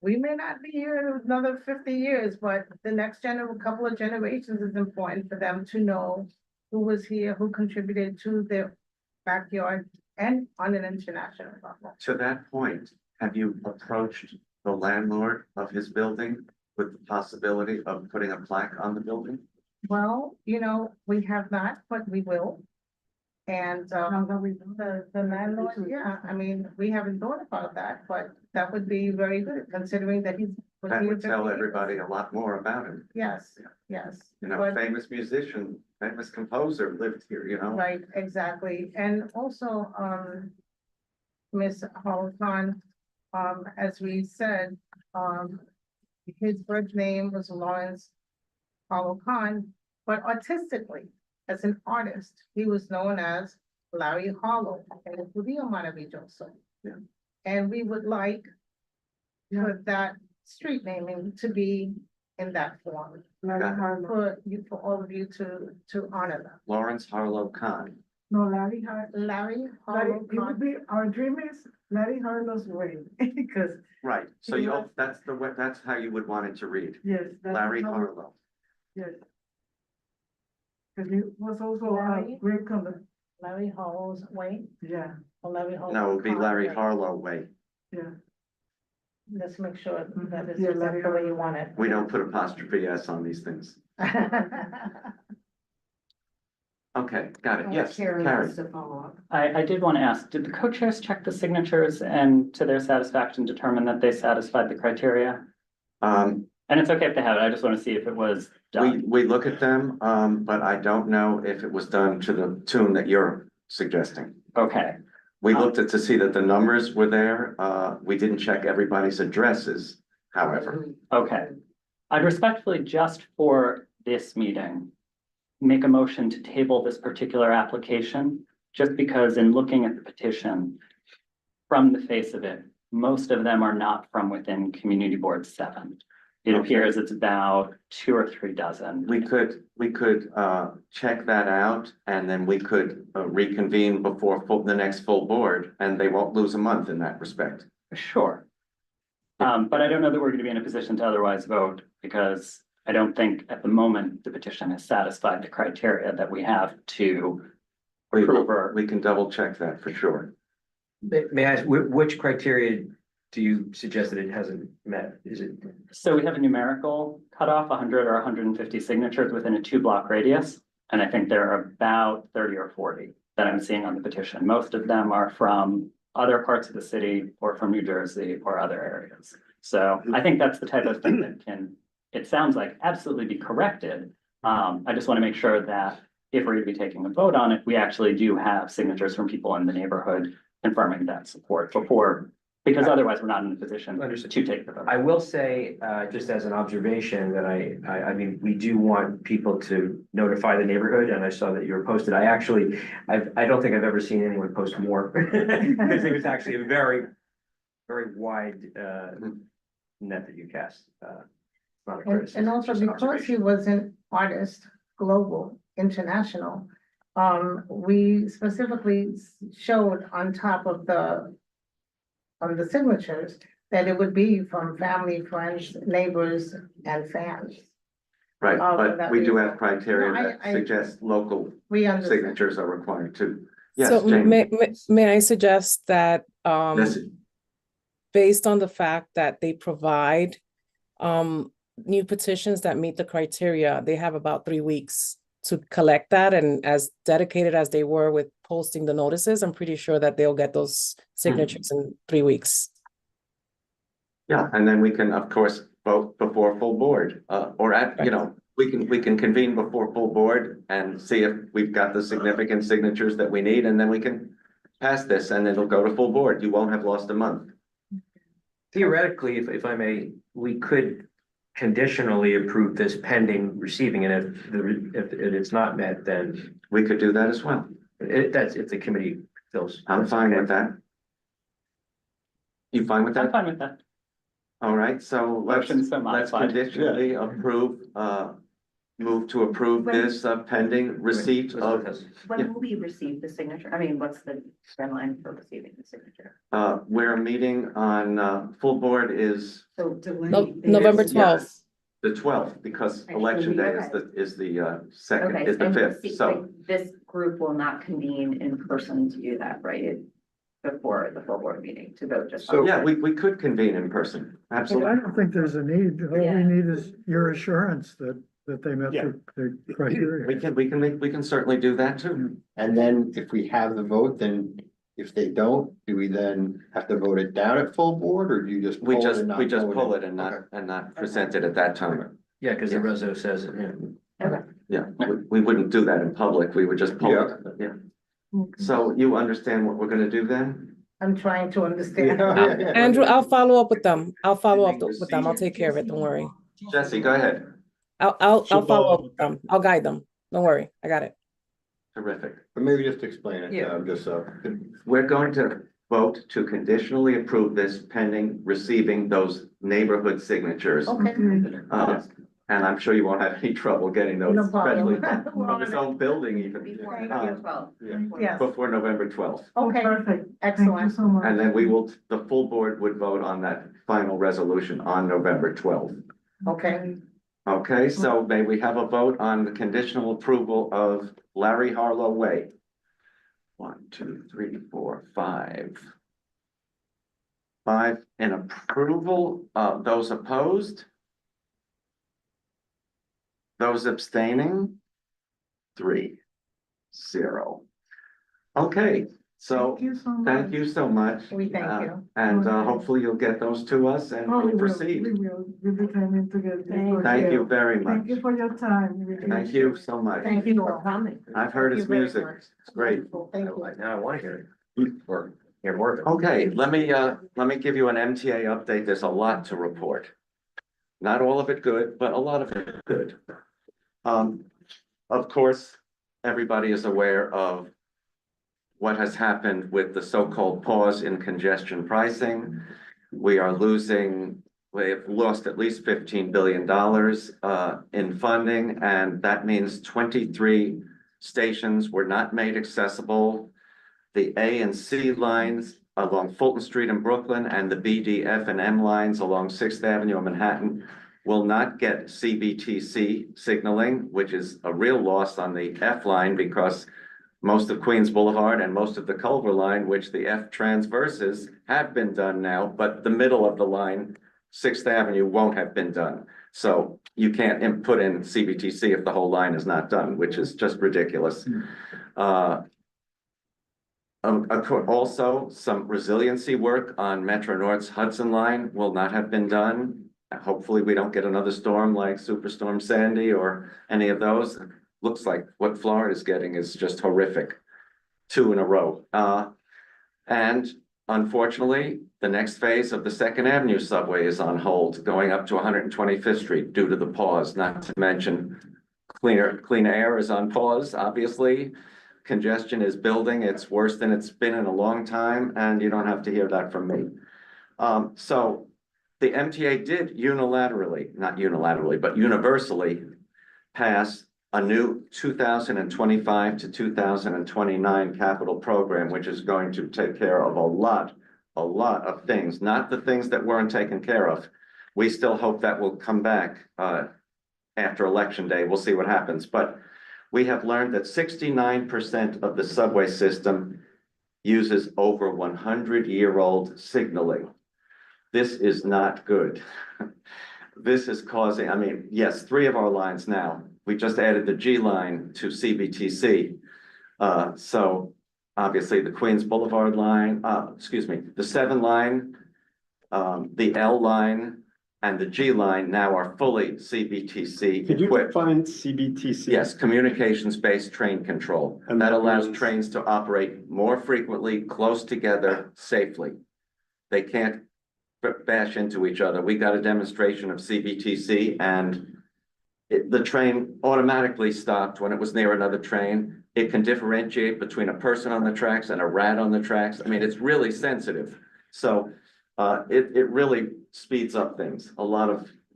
we may not be here another 50 years, but the next couple of generations is important for them to know who was here, who contributed to their backyard and on an international level. To that point, have you approached the landlord of his building with the possibility of putting a plaque on the building? Well, we have not, but we will. And the landlord, yeah, I mean, we haven't thought about that, but that would be very good considering that he's. That would tell everybody a lot more about him. Yes, yes. Famous musician, famous composer lived here, Right, exactly. And also, Miss Kahn, as we said, his birth name was Lawrence Kahn, but artistically, as an artist, he was known as Larry Harlow, el judío maravilloso. Yeah. And we would like for that street naming to be in that form. For all of you to honor them. Lawrence Harlow Kahn. No, Larry Harlow. It would be, our dream is Larry Harlow's way, because. Right, so that's how you would want it to read. Yes. Larry Harlow. Yes. Because he was also a great company. Larry Harlow's way, Yeah, or Larry Harlow. No, it would be Kahn Larry way. Harlow way. yeah. Let's make sure that it's Yeah, exactly the way you want it. We don't put apostrophe S on these things. Okay, got it. Yes, Carey Carey. wants to follow up. I did want to ask, did the co-chairs check the signatures and to their satisfaction determine that they satisfied the criteria? And it's okay if they haven't, I just want to see if it was done. We look at them, but I don't know if it was done to the tune that you're suggesting. Okay, We looked to see that the numbers were there. We didn't check everybody's addresses, however. okay. I'd respectfully, just for this meeting, make a motion to table this particular application, just because in looking at the petition, from the face of it, most of them are not from within Community Board 7. It appears it's about 2 or 3 dozen. We could check that out and then we could reconvene before the next full board and they won't lose a month in that respect. Sure. But I don't know that we're going to be in a position to otherwise vote because I don't think at the moment the petition has satisfied the criteria that we have to approve or. We can double check that for sure. May I ask, which criteria do you suggest that it hasn't met? Is it? So we have a numerical cutoff, 100 or 150 signatures within a 2-block radius. And I think there are about 30 or 40 that I'm seeing on the petition. Most of them are from other parts of the city or from New Jersey or other areas. So I think that's the type of thing that can, it sounds like, absolutely be corrected. I just want to make sure that if we're going to be taking a vote on it, we actually do have signatures from people in the neighborhood confirming that support before, because otherwise we're not in a position to take the vote. I will say, just as an observation that I mean, we do want people to notify the neighborhood, and I saw that you were posted. I don't think I've ever seen anyone post more. Because it was actually a very, very wide, net that you cast. Not a criticism, And also just an because he observation. was an artist, global, international, we specifically showed on top of the signatures that it would be from family, friends, neighbors, and fans. Right, but that we do reason. have criteria No, that suggest local We understand. signatures are required too. Yes, So Jami. may I suggest that, Yes. based on the fact that they provide, new petitions that meet the criteria, they have about 3 weeks to collect that. And as dedicated as they were with posting the notices, I'm pretty sure that they'll get those signatures in 3 weeks. Yeah, and then we can, of course, vote before full board, or at, you know, we can convene before full board and see if we've got the significant signatures that we need, and then we can pass this and it'll go to full board. You won't have lost a month. Theoretically, if I may, we could conditionally approve this pending receiving, and if it's not met, then We could do that as well. that's if the committee feels. I'm fine with that. You fine with I'm that? fine with that. All right, so let's Motion's been let's modified. conditionally approve, move to approve this pending receipt of, When will we receive the signature? I mean, what's the deadline for receiving the signature? we're meeting on, full board is So. November Yes, 12th. the 12th, because election day is the second, Okay, is the and 5th, so. this group will not convene in person to do that, right? Before the full board meeting to vote just. So, yeah, we could convene in person, But I absolutely. don't think there's a need. All Yeah. we need is your assurance that they met Yeah. the criteria. We can certainly do that too. And then if we have the vote, then if they don't, do we then have to vote it down at full board, or do you just? We pull it just, and not we just vote pull it? it and Okay. not present it at that time. Yeah, because the reso says, yeah. Yeah, we wouldn't do that in public, we would just pull it, yeah. So you understand what we're gonna do then? I'm trying to understand. Andrew, I'll follow up with them. I'll follow up with them. I'll take care of it. Don't worry. Jesse, go ahead. I'll follow up with them. I'll guide them. Don't worry. I got it. Terrific. But maybe just explain it, Yeah. just so. We're going to vote to conditionally approve this pending receiving those neighborhood signatures. Okay. And I'm sure you won't have any trouble getting those, No problem. especially from his own building even, Before Thank November you. 12th. Yes, before November 12th. okay, Perfect. excellent. so much. And then the full board would vote on that final resolution on November 12th. Okay, Okay, so may we have a vote on the conditional approval of Larry Harlow Way? 1, 2, 3, 4, 5. 5 in approval, those opposed? Those abstaining? 3, 0. Okay, so thank you so much. we thank you. And hopefully you'll get those to us and we'll proceed. We'll be coming together. Thank you very much. Thank you for your time. Thank you so much. Thank you for coming. I've heard his Thank you very music. much. It's great. Thank you. Now I want to hear it, or hear more of it. Okay, let me give you an MTA update. There's a lot to report. Not all of it good, but a lot of it good. Of course, everybody is aware of what has happened with the so-called pause in congestion pricing. We have lost at least $15 billion in funding, and that means 23 stations were not made accessible. The A and C lines along Fulton Street in Brooklyn and the B, D, F, and M lines along 6th Avenue in Manhattan will not get CBTC signaling, which is a real loss on the F line because most of Queens Boulevard and most of the Culver line, which the F transverses, have been done now, but the middle of the line, 6th Avenue, won't have been done. So you can't put in CBTC if the whole line is not done, which is just ridiculous. Also, some resiliency work on Metro North's Hudson line will not have been done. Hopefully, we don't get another storm like Superstorm Sandy or any of those. Looks like what Florida is getting is just horrific, 2 in a row. And unfortunately, the next phase of the 2nd Avenue subway is on hold, going up to 125th Street due to the pause, not to mention clean air is on pause, obviously. Congestion is building. It's worse than it's been in a long time, and you don't have to hear that from me. So the MTA did not unilaterally, but universally pass a new 2025 to 2029 capital program, which is going to take care of a lot of things, not the things that weren't taken care of. We still hope that will come back after Election Day. We'll see what happens. But we have learned that 69% of the subway system uses over 100-year-old signaling. This is not good. this is causing, I mean, yes, 3 of our lines now, we just added the G line to CBTC. So obviously the Queens Boulevard line, the 7 line, the L line and the G line now are fully CBTC Could you equipped. define CBTC? Yes, communications-based train control. And That that allows means- trains to operate more frequently, close together, safely. They can't bash into each other. We got a demonstration of CBTC and the train automatically stopped when it was near another train. It can differentiate between a person on the tracks and a rat on the tracks. I mean, it's really sensitive. So it really speeds up things.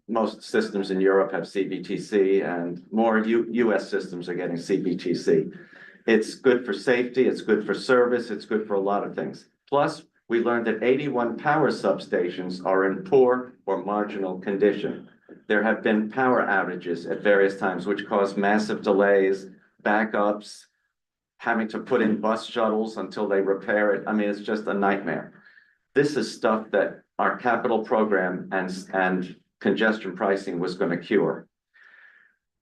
Most systems in Europe have CBTC and more US systems are getting CBTC. It's good for safety, it's good for service, it's good for a lot of things. Plus, we learned that 81 power substations are in poor or marginal condition. There have been power outages at various times, which cause massive delays, backups, having to put in bus shuttles until they repair it. I mean, it's just a nightmare. This is stuff that our capital program and congestion pricing was going to cure.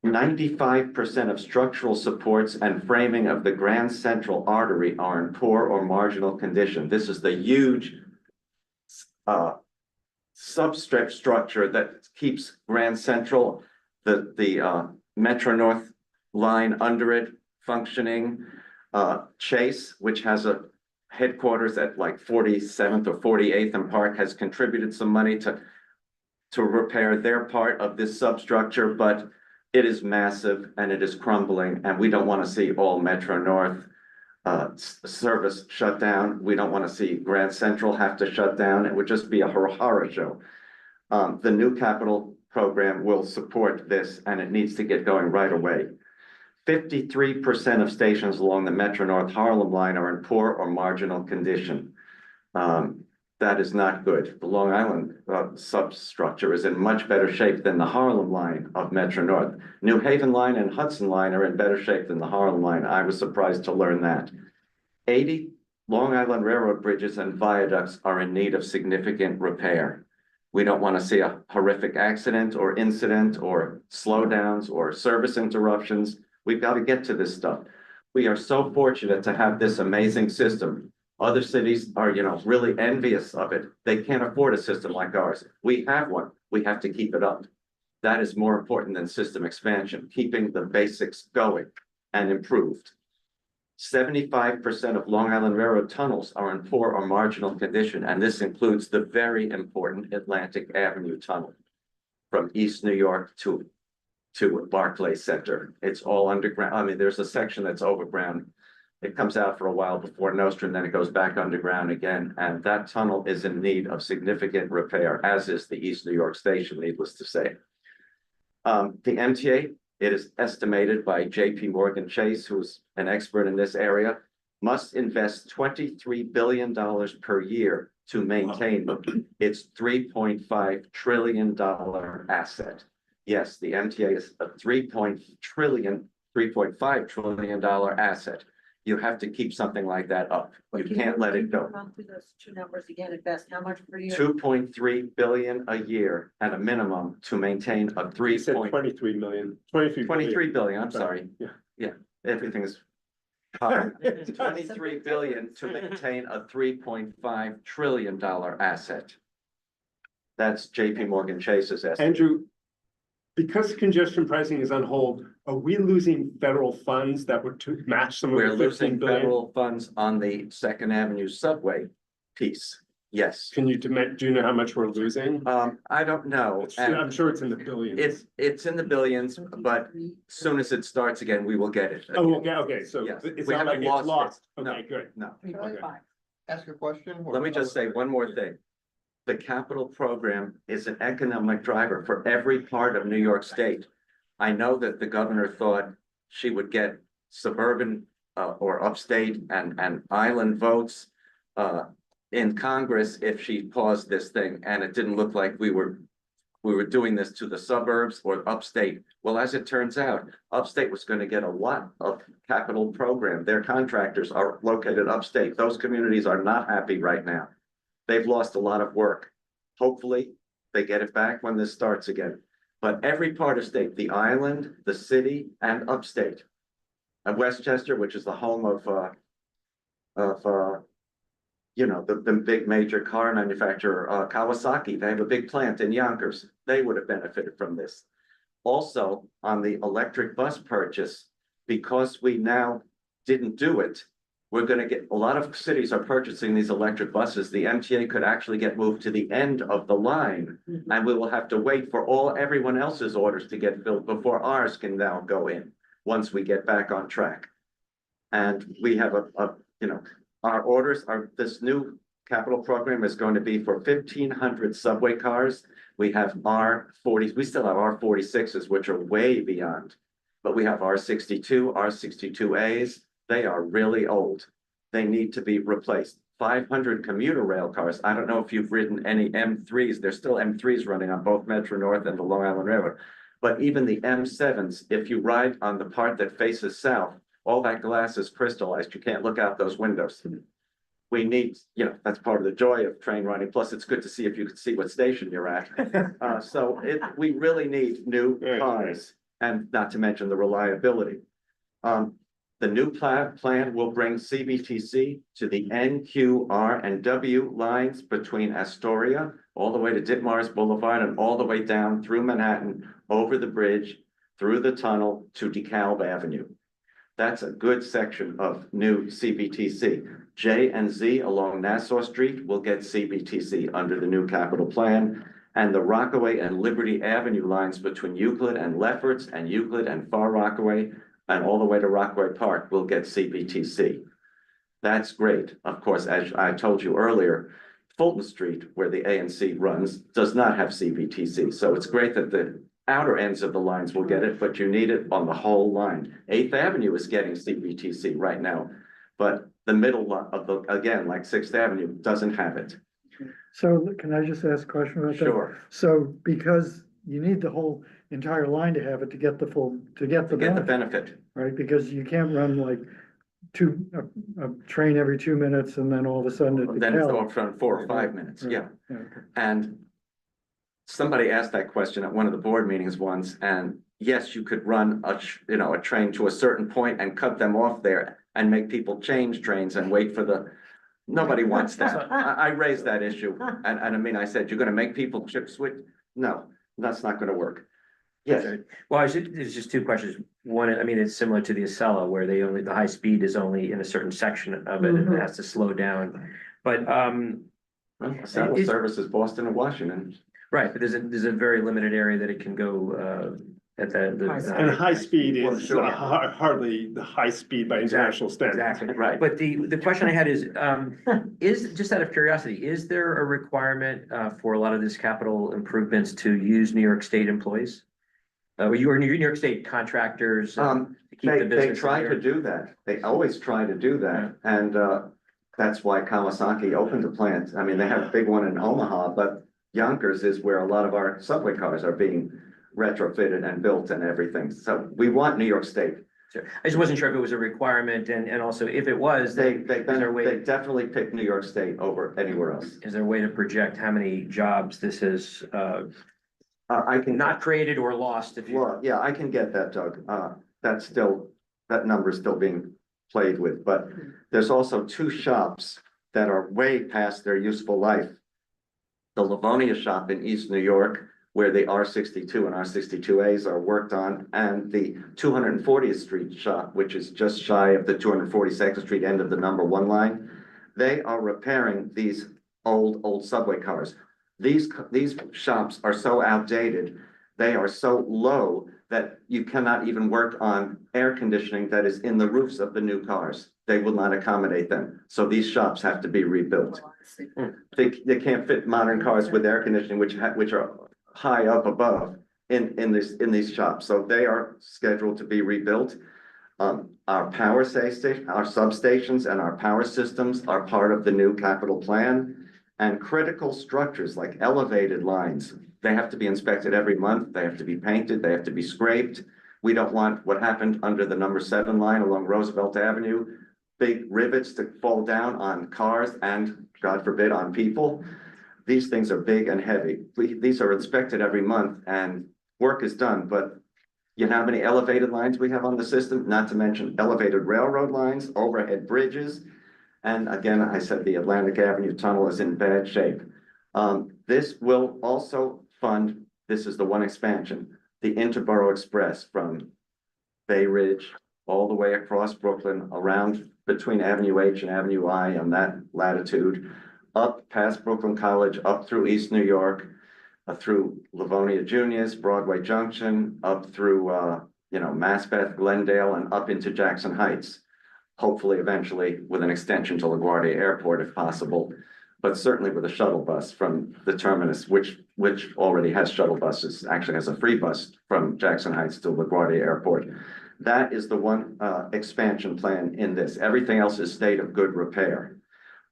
95% of structural supports and framing of the Grand Central artery are in poor or marginal condition. This is the huge substrate structure that keeps Grand Central, the Metro North line under it functioning. Chase, which has a headquarters at like 47th or 48th and Park, has contributed some money to repair their part of this substructure, but it is massive and it is crumbling, and we don't want to see all Metro North service shut down. We don't want to see Grand Central have to shut down. It would just be a horror show. The new capital program will support this, and it needs to get going right away. 53% of stations along the Metro North Harlem line are in poor or marginal condition. That is not good. The Long Island substructure is in much better shape than the Harlem line of Metro North. New Haven line and Hudson line are in better shape than the Harlem line. I was surprised to learn that. 80 Long Island Railroad bridges and viaducts are in need of significant repair. We don't want to see a horrific accident or incident or slowdowns or service interruptions. We've got to get to this stuff. We are so fortunate to have this amazing system. Other cities are, really envious of it. They can't afford a system like ours. We have one. We have to keep it up. That is more important than system expansion, keeping the basics going and improved. 75% of Long Island Railroad tunnels are in poor or marginal condition, and this includes the very important Atlantic Avenue Tunnel from East New York to Barclays Center. It's all underground. I mean, there's a section that's overground. It comes out for a while before Nostrum, then it goes back underground again. And that tunnel is in need of significant repair, as is the East New York Station, needless to say. The MTA, it is estimated by JP Morgan Chase, who's an expert in this area, must invest $23 billion per year to maintain its $3.5 trillion asset. Yes, the MTA is a $3.5 trillion asset. You have to keep something like that up. You can't let it go. Run through those 2 numbers again, invest how much per year? 2.3 billion a year at a minimum to maintain a You said 23 million. 23 billion, I'm sorry. Yeah. Yeah, everything is. 23 billion to maintain a $3.5 trillion asset. That's JP Morgan Chase's estimate. Andrew, because congestion pricing is on hold, are we losing federal funds that would to match some of We're the 15 losing billion? federal funds on the Second Avenue subway piece. Yes. Can you, do you know how much we're losing? I don't know. I'm sure it's in the billions. It's in the billions, but as soon as it starts again, we will get it. Oh, okay, so Yes. it's We not like haven't it's lost it. lost. No. Okay, good. No. Okay. Ask a question? Let me just say one more thing. The capital program is an economic driver for every part of New York State. I know that the governor thought she would get suburban or upstate and island votes in Congress if she paused this thing, and it didn't look like we were doing this to the suburbs or upstate. Well, as it turns out, upstate was going to get a lot of capital program. Their contractors are located upstate. Those communities are not happy right now. They've lost a lot of work. Hopefully, They get it back when this starts again. But every part of state, the island, the city, and upstate. And Westchester, which is the home of the big major car manufacturer, Kawasaki, they have a big plant in Yonkers. They would have benefited from this. Also, on the electric bus purchase, because we now didn't do it, we're gonna get, a lot of cities are purchasing these electric buses. The MTA could actually get moved to the end of the line. And we will have to wait for everyone else's orders to get filled before ours can now go in, once we get back on track. And we have our orders are, this new capital program is going to be for 1,500 subway cars. We have R40s, we still have R46s, which are way beyond, but we have R62, R62As. They are really old. They need to be replaced. 500 commuter rail cars. I don't know if you've ridden any M3s. There's still M3s running on both Metro North and the Long Island Railroad. But even the M7s, if you ride on the part that faces south, all that glass is crystallized. You can't look out those windows. We need, that's part of the joy of train running. Plus, it's good to see if you can see what station you're at. We really need new cars, and not to mention the reliability. The new plan will bring CBTC to the N, Q, R, and W lines between Astoria, all the way to Ditmars Boulevard, and all the way down through Manhattan, over the bridge, through the tunnel to DeKalb Avenue. That's a good section of new CBTC. J and Z along Nassau Street will get CBTC under the new capital plan. And the Rockaway and Liberty Avenue lines between Euclid and Lefferts and Euclid and Far Rockaway and all the way to Rockaway Park will get CBTC. That's great. Of course, as I told you earlier, Fulton Street, where the A&C runs, does not have CBTC. So it's great that the outer ends of the lines will get it, but you need it on the whole line. 8th Avenue is getting CBTC right now, but the middle of again, like 6th Avenue, doesn't have it. So can I just ask a question about that? Sure. So because you need the whole entire line to have it to get the benefit, right? Because you can't run like a train every 2 minutes and then all of a sudden Then it's going from 4 or 5 minutes. Yeah. Okay. And somebody asked that question at one of the board meetings once, and yes, you could run a train to a certain point and cut them off there and make people change trains and wait for nobody wants that. I raised that issue, and I mean, I said, you're gonna make people chip switch? No, that's not gonna work. Yes. Okay. Well, there's just two questions. One, I mean, it's similar to the Acela where the high speed is only in a certain section of it and it has to slow down. But, Saddle service is Boston and Washington. right, but there's a very limited area that it can go, at And high speed Well, is sure. hardly the high speed by international standards. Exactly. Right. But the question I had is just out of curiosity, is there a requirement for a lot of these capital improvements to use New York State employees? Or New York State contractors to keep the They business try there? to do that. They always try to do that. And that's why Kawasaki opened a plant. I mean, they have a big one in Omaha, but Yonkers is where a lot of our subway cars are being retrofitted and built and everything. So we want New York State. Sure. I just wasn't sure if it was a requirement and also if it was, They is there a way, definitely pick New York State over anywhere else. is there a way to project how many jobs this is I can not created or lost if you? Well, yeah, I can get that, Doug. That number is still being played with, but there's also 2 shops that are way past their useful life. The Livonia shop in East New York, where the R62 and R62As are worked on, and the 240th Street shop, which is just shy of the 242nd Street end of the number 1 line. They are repairing these old subway cars. These shops are so outdated, they are so low that you cannot even work on air conditioning that is in the roofs of the new cars. They will not accommodate them. So these shops have to be rebuilt. They can't fit modern cars with air conditioning, which are high up above in these shops. So they are scheduled to be rebuilt. Our power station, our substations and our power systems are part of the new capital plan. And critical structures like elevated lines, they have to be inspected every month. They have to be painted. They have to be scraped. We don't want what happened under the number 7 line along Roosevelt Avenue, big rivets to fall down on cars and, God forbid, on people. these things are big and heavy. These are inspected every month and work is done, but you know how many elevated lines we have on the system, not to mention elevated railroad lines, overhead bridges. And again, I said the Atlantic Avenue Tunnel is in bad shape. This will also fund, this is the one expansion, the Interborough Express from Bay Ridge all the way across Brooklyn, around between Avenue H and Avenue I on that latitude, up past Brooklyn College, up through East New York, through Livonia Juniors, Broadway Junction, up through, Maspeth, Glendale, and up into Jackson Heights. Hopefully, eventually, with an extension to LaGuardia Airport if possible, but certainly with a shuttle bus from the terminus, which already has shuttle buses, actually has a free bus from Jackson Heights to LaGuardia Airport. That is the one expansion plan in this. Everything else is state of good repair.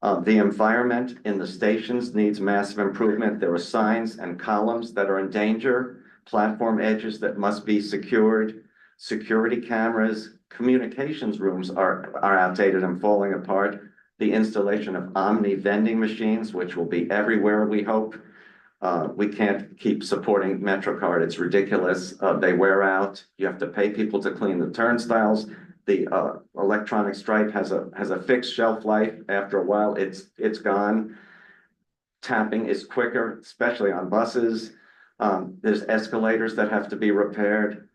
The environment in the stations needs massive improvement. There are signs and columns that are in danger, platform edges that must be secured, security cameras, communications rooms are outdated and falling apart. The installation of Omni vending machines, which will be everywhere, we hope. We can't keep supporting MetroCard. It's ridiculous. They wear out. You have to pay people to clean the turnstiles. The electronic stripe has a fixed shelf life. After a while, it's gone. Tapping is quicker, especially on buses. There's escalators that have to be repaired.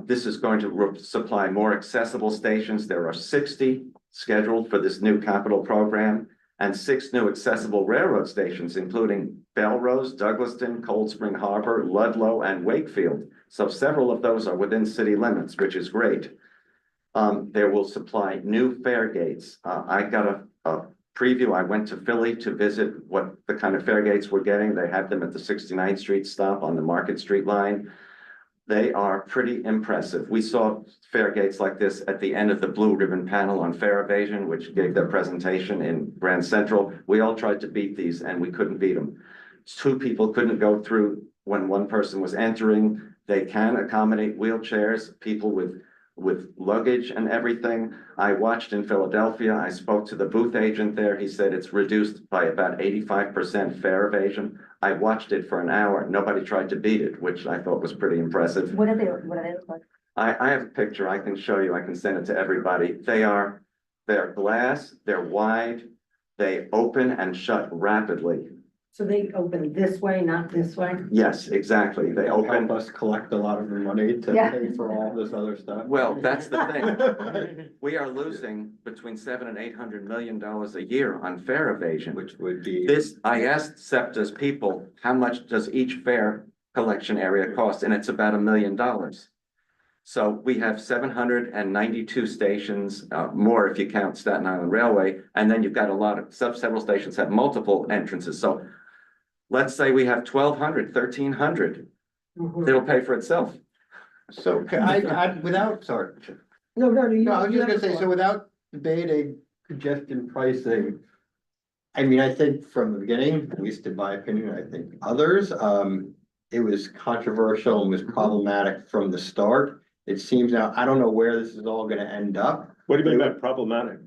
This is going to supply more accessible stations. There are 60 scheduled for this new capital program and 6 new accessible railroad stations, including Belrose, Douglaston, Cold Spring Harbor, Ludlow, and Wakefield. So several of those are within city limits, which is great. There will supply new fare gates. I got a preview. I went to Philly to visit what the kind of fare gates we're getting. They have them at the 69th Street stop on the Market Street line. They are pretty impressive. We saw fare gates like this at the end of the Blue Ribbon panel on fare evasion, which gave their presentation in Grand Central. We all tried to beat these and we couldn't beat them. 2 people couldn't go through when 1 person was entering. They can accommodate wheelchairs, people with luggage and everything. I watched in Philadelphia. I spoke to the booth agent there. He said it's reduced by about 85% fare evasion. I watched it for an hour. Nobody tried to beat it, which I thought was pretty impressive. What are they look like? I have a picture I can show you. I can send it to everybody. They're glass, they're wide, they open and shut rapidly. So they open this way, not this way? Yes, exactly. They open. Help us collect a lot of the money to Yeah. pay for all this other stuff. Well, that's the thing. We are losing between $700 and $800 million a year on fare evasion. Which would be. I asked SEPTA's people, how much does each fare collection area cost? And it's about $1 million. So we have 792 stations, more if you count Staten Island Railway. And then you've got a lot of several stations have multiple entrances. So let's say we have 1,200, 1,300. It'll pay for itself. So without, sorry. No, No, I was just gonna say, so without debating congestion pricing, I mean, I think from the beginning, at least in my opinion, I think others, it was controversial and was problematic from the start. It seems now, I don't know where this is all gonna end up. What do you mean by problematic?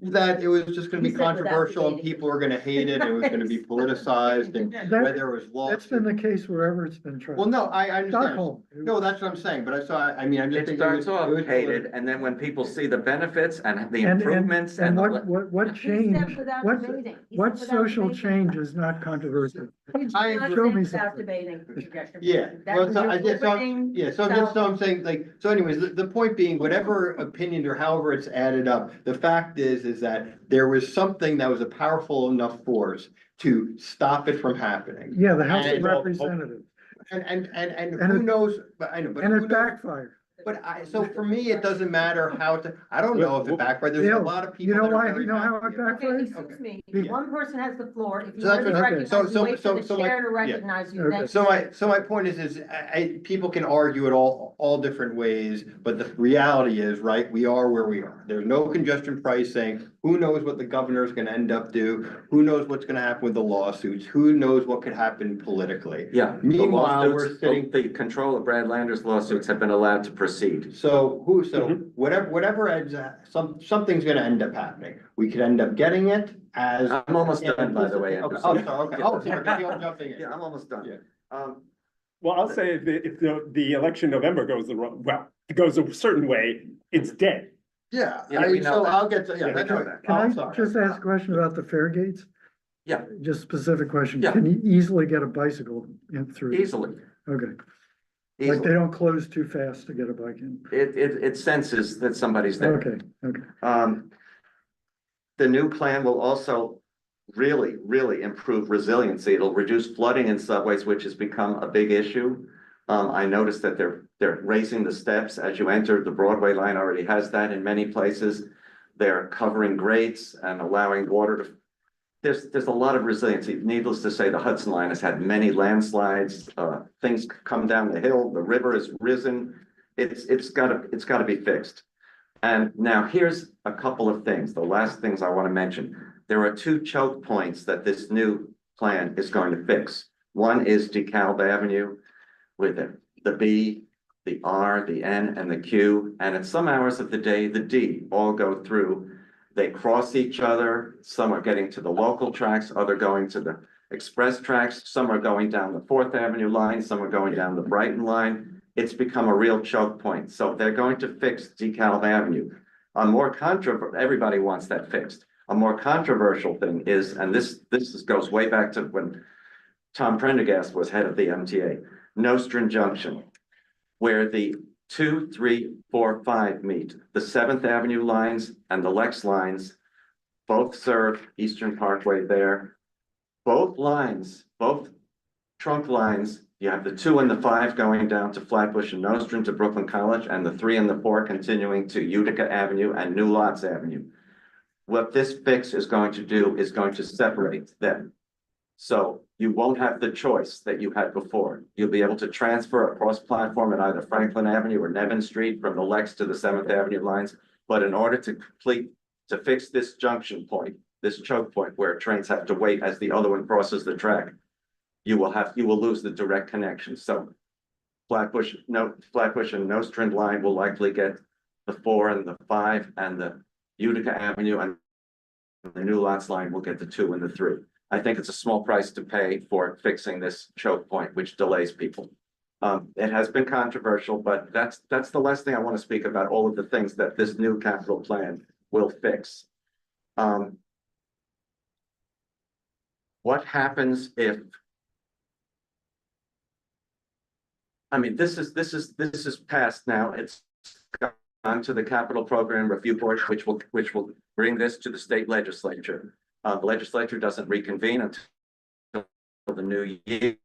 That it was just gonna be He said without controversial and debating. people were gonna hate it, it was gonna be politicized and whether it was That's been law. the case wherever it's been tried. Well, no, I understand. Stockholm. No, that's what I'm saying, but I mean, I'm just It thinking. starts it off was hated, and then when people see the benefits and the And- improvements And and. what change, what social change is not controversial? I Not agree. Show me without something. debating congestion. Yeah, That's well, so what I you're guess, so, putting, yeah, so just, so I'm saying, like, so anyways, the point being, whatever opinion or however it's added up, the fact is that there was something that was a powerful enough force to stop it from happening. Yeah, the House of And- Representatives, And And who it- knows, but I know, but and who it knows? backfired. But so for me, it doesn't matter how I don't know if it backfired, there's a Bill, lot of you people know that are why, very you know how it happy. Okay, backfired? excuse me, Yeah. one person has the floor, if you So that's want to what- okay. recognize, you wait for the So my- chair to yeah. recognize you, Okay. then. So my point is people can argue it all different ways, but the reality is, right, we are where we are. There's no congestion pricing. Who knows what the governor is gonna end up do? Who knows what's gonna happen with the lawsuits? Who knows what could happen politically? Yeah. the Meanwhile, we're lawsuits, sitting. The control of Brad Lander's lawsuits have been allowed to proceed. So whatever ends, something's gonna end up happening. We could end up getting it, as. I'm almost done, by the way. Okay, oh, sorry, okay, oh, sorry, maybe I'm jumping in. Yeah, I'm almost done. Yeah. Well, I'll say if the election in November goes the wrong, well, it goes a certain way, it's dead. Yeah, Yeah, we know so that. I'll get to, yeah, Yeah, we that's know right. that. Can I'm I sorry. just ask a question about the fare gates? Yeah. Just specific question. Yeah. Can you easily get a bicycle in through? Easily, Okay, like easily. they don't close too fast to get a bike in? It senses that somebody's there. Okay, okay. The new plan will also really improve resiliency. It'll reduce flooding in subways, which has become a big issue. I noticed that they're raising the steps as you enter. The Broadway line already has that in many places. They're covering grates and allowing water to. There's a lot of resiliency. Needless to say, the Hudson line has had many landslides. Things come down the hill. The river has risen. It's gotta be fixed. And now here's a couple of things. The last things I want to mention. There are two choke points that this new plan is going to fix. One is DeKalb Avenue with the B, the R, the N, and the Q. And at some hours of the day, the D all go through. They cross each other. Some are getting to the local tracks, other going to the express tracks. Some are going down the 4th Avenue line. Some are going down the Brighton line. It's become a real choke point. So they're going to fix DeKalb Avenue. Everybody wants that fixed. A more controversial thing is, and this goes way back to when Tom Prendergast was head of the MTA, Nostrand Junction, where the 2, 3, 4, 5 meet. The 7th Avenue lines and the Lex lines both serve Eastern Parkway there. Both lines, both trunk lines, you have the 2 and the 5 going down to Flatbush and Nostrand to Brooklyn College, and the 3 and the 4 continuing to Utica Avenue and New Lots Avenue. What this fix is going to do is going to separate them. So you won't have the choice that you had before. You'll be able to transfer across platform at either Franklin Avenue or Nevin Street from the Lex to the 7th Avenue lines. But in order to fix this junction point, this choke point where trains have to wait as the other one crosses the track, you will lose the direct connection. So Flatbush and Nostrand line will likely get the 4 and the 5, and the Utica Avenue and the New Lots line will get the 2 and the 3. I think it's a small price to pay for fixing this choke point, which delays people. It has been controversial, but that's the last thing I want to speak about, all of the things that this new capital plan will fix. What happens if, I mean, this is passed now. It's gone to the Capital Program Review Board, which will bring this to the state legislature. The legislature doesn't reconvene until the new year,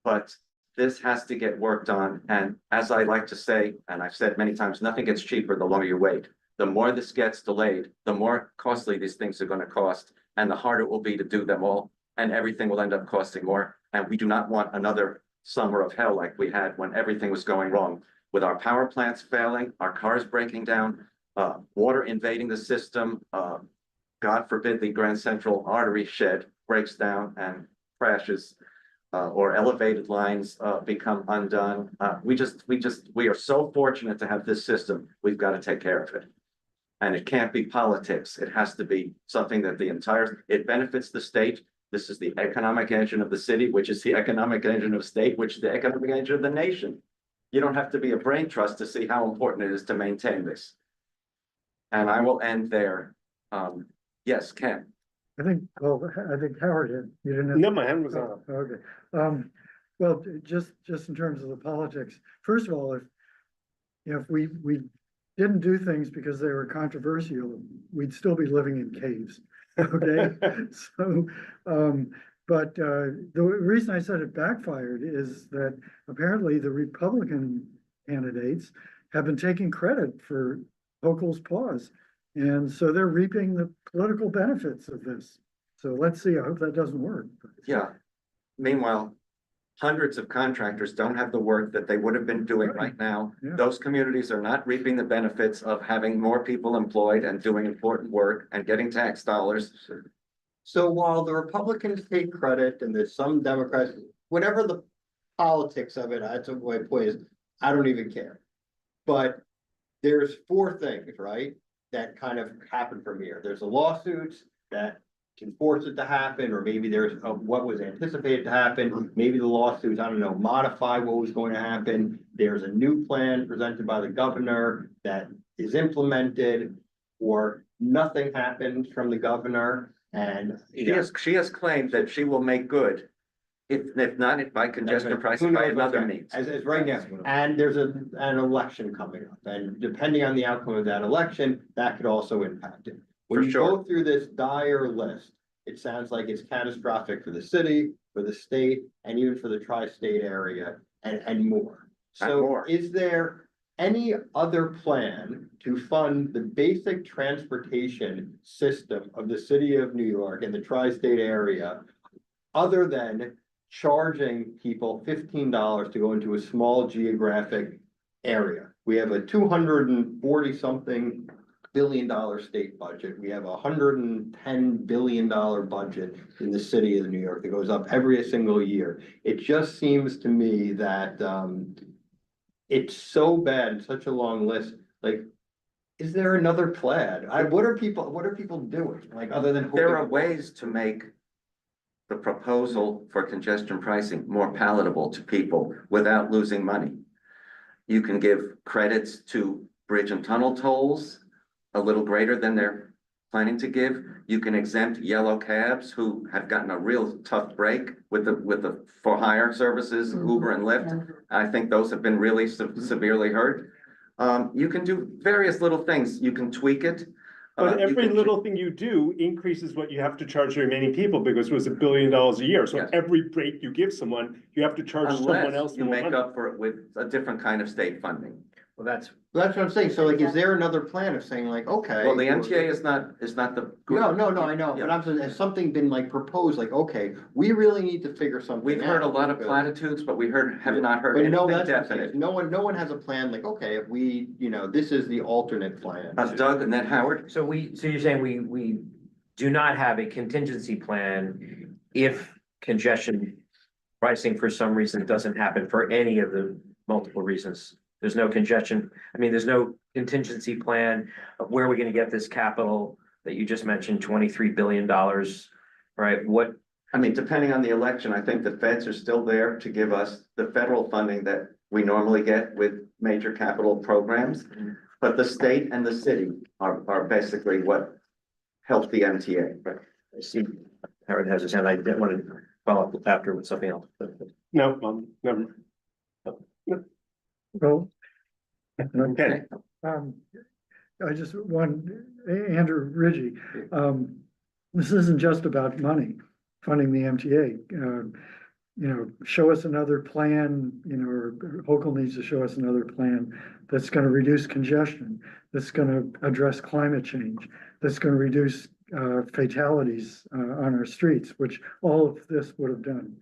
but this has to get worked on. And as I like to say, and I've said many times, nothing gets cheaper the longer you wait. The more this gets delayed, the more costly these things are going to cost, and the harder it will be to do them all, and everything will end up costing more. And we do not want another summer of hell like we had when everything was going wrong, with our power plants failing, our cars breaking down, water invading the system, God forbid the Grand Central Artery shed breaks down and crashes, or elevated lines become undone. We are so fortunate to have this system. We've got to take care of it. And it can't be politics. It has to be something that it benefits the state. This is the economic engine of the city, which is the economic engine of the state, which is the economic engine of the nation. You don't have to be a brain trust to see how important it is to maintain this. And I will end there. Yes, Ken. I think Howard had, you didn't have. No, my hand was up. Okay, well, just in terms of the politics, first of all, if we didn't do things because they were controversial, we'd still be living in caves, okay? So, but the reason I said it backfired is that apparently the Republican candidates have been taking credit for Hochul's pause. And so they're reaping the political benefits of this. So let's see, I hope that doesn't work. Yeah. Meanwhile, hundreds of contractors don't have the work that they would have been doing right now. Yeah. Those communities are not reaping the benefits of having more people employed and doing important work and getting tax dollars. So while the Republicans take credit and there's some Democrats, whatever the politics of it, that's my point is, I don't even care. But there's 4 things, right? that kind of happen from here. There's the lawsuits that can force it to happen, or maybe there's what was anticipated to happen. Maybe the lawsuits, I don't know, modify what was going to happen. There's a new plan presented by the governor that is implemented, or nothing happens from the governor. And She has claimed that she will make good. If not, by congestion pricing by another means. As right now, and there's an election coming up, and depending on the outcome of that election, that could also impact it. When For you sure. go through this dire list, it sounds like it's catastrophic for the city, for the state, and even for the tri-state area, and more. And So more. is there any other plan to fund the basic transportation system of the city of New York and the tri-state area, other than charging people $15 to go into a small geographic area? We have a 240-something billion-dollar state budget. We have a $110 billion budget in the city of New York that goes up every single year. It just seems to me that it's so bad, such a long list. Like, is there another plan? What are people doing? Like, other than There are ways to make the proposal for congestion pricing more palatable to people without losing money. You can give credits to bridge and tunnel tolls a little greater than they're planning to give. You can exempt yellow cabs who have gotten a real tough break with the for hire services, Uber and Lyft. I think those have been really severely hurt. You can do various little things. You can tweak it. But You every can- little thing you do increases what you have to charge the remaining people, because it was $1 billion a year. So Yes. every break you give someone, you have to charge someone Unless else you more make money. up for it with a different kind of state funding. Well, that's That's what I'm saying. So like, is there another plan of saying like, okay? Well, the MTA is not the. No, I know, Yeah. but I'm saying, has something been like proposed, like, okay, we really need to figure something out. We've heard a lot of because- platitudes, but have not heard But no, anything that's what I'm saying. definite. No one has a plan, like, okay, if we, this is the alternate plan. Doug and then Howard. So you're saying we do not have a contingency plan if congestion pricing for some reason doesn't happen for any of the multiple reasons. There's no there's no contingency plan of where we're gonna get this capital that you just mentioned, $23 billion, right? What, I mean, depending on the election, I think the feds are still there to give us the federal funding that we normally get with major capital programs. But the state and the city are basically what help the MTA. I see Howard has his hand. I didn't want to follow up after with something else. No, never. Well, Okay. I just want, Andrew Rigie, this isn't just about money, funding the MTA. Show us another plan, or Hochul needs to show us another plan that's gonna reduce congestion, that's gonna address climate change, that's gonna reduce fatalities on our streets, which all of this would have done.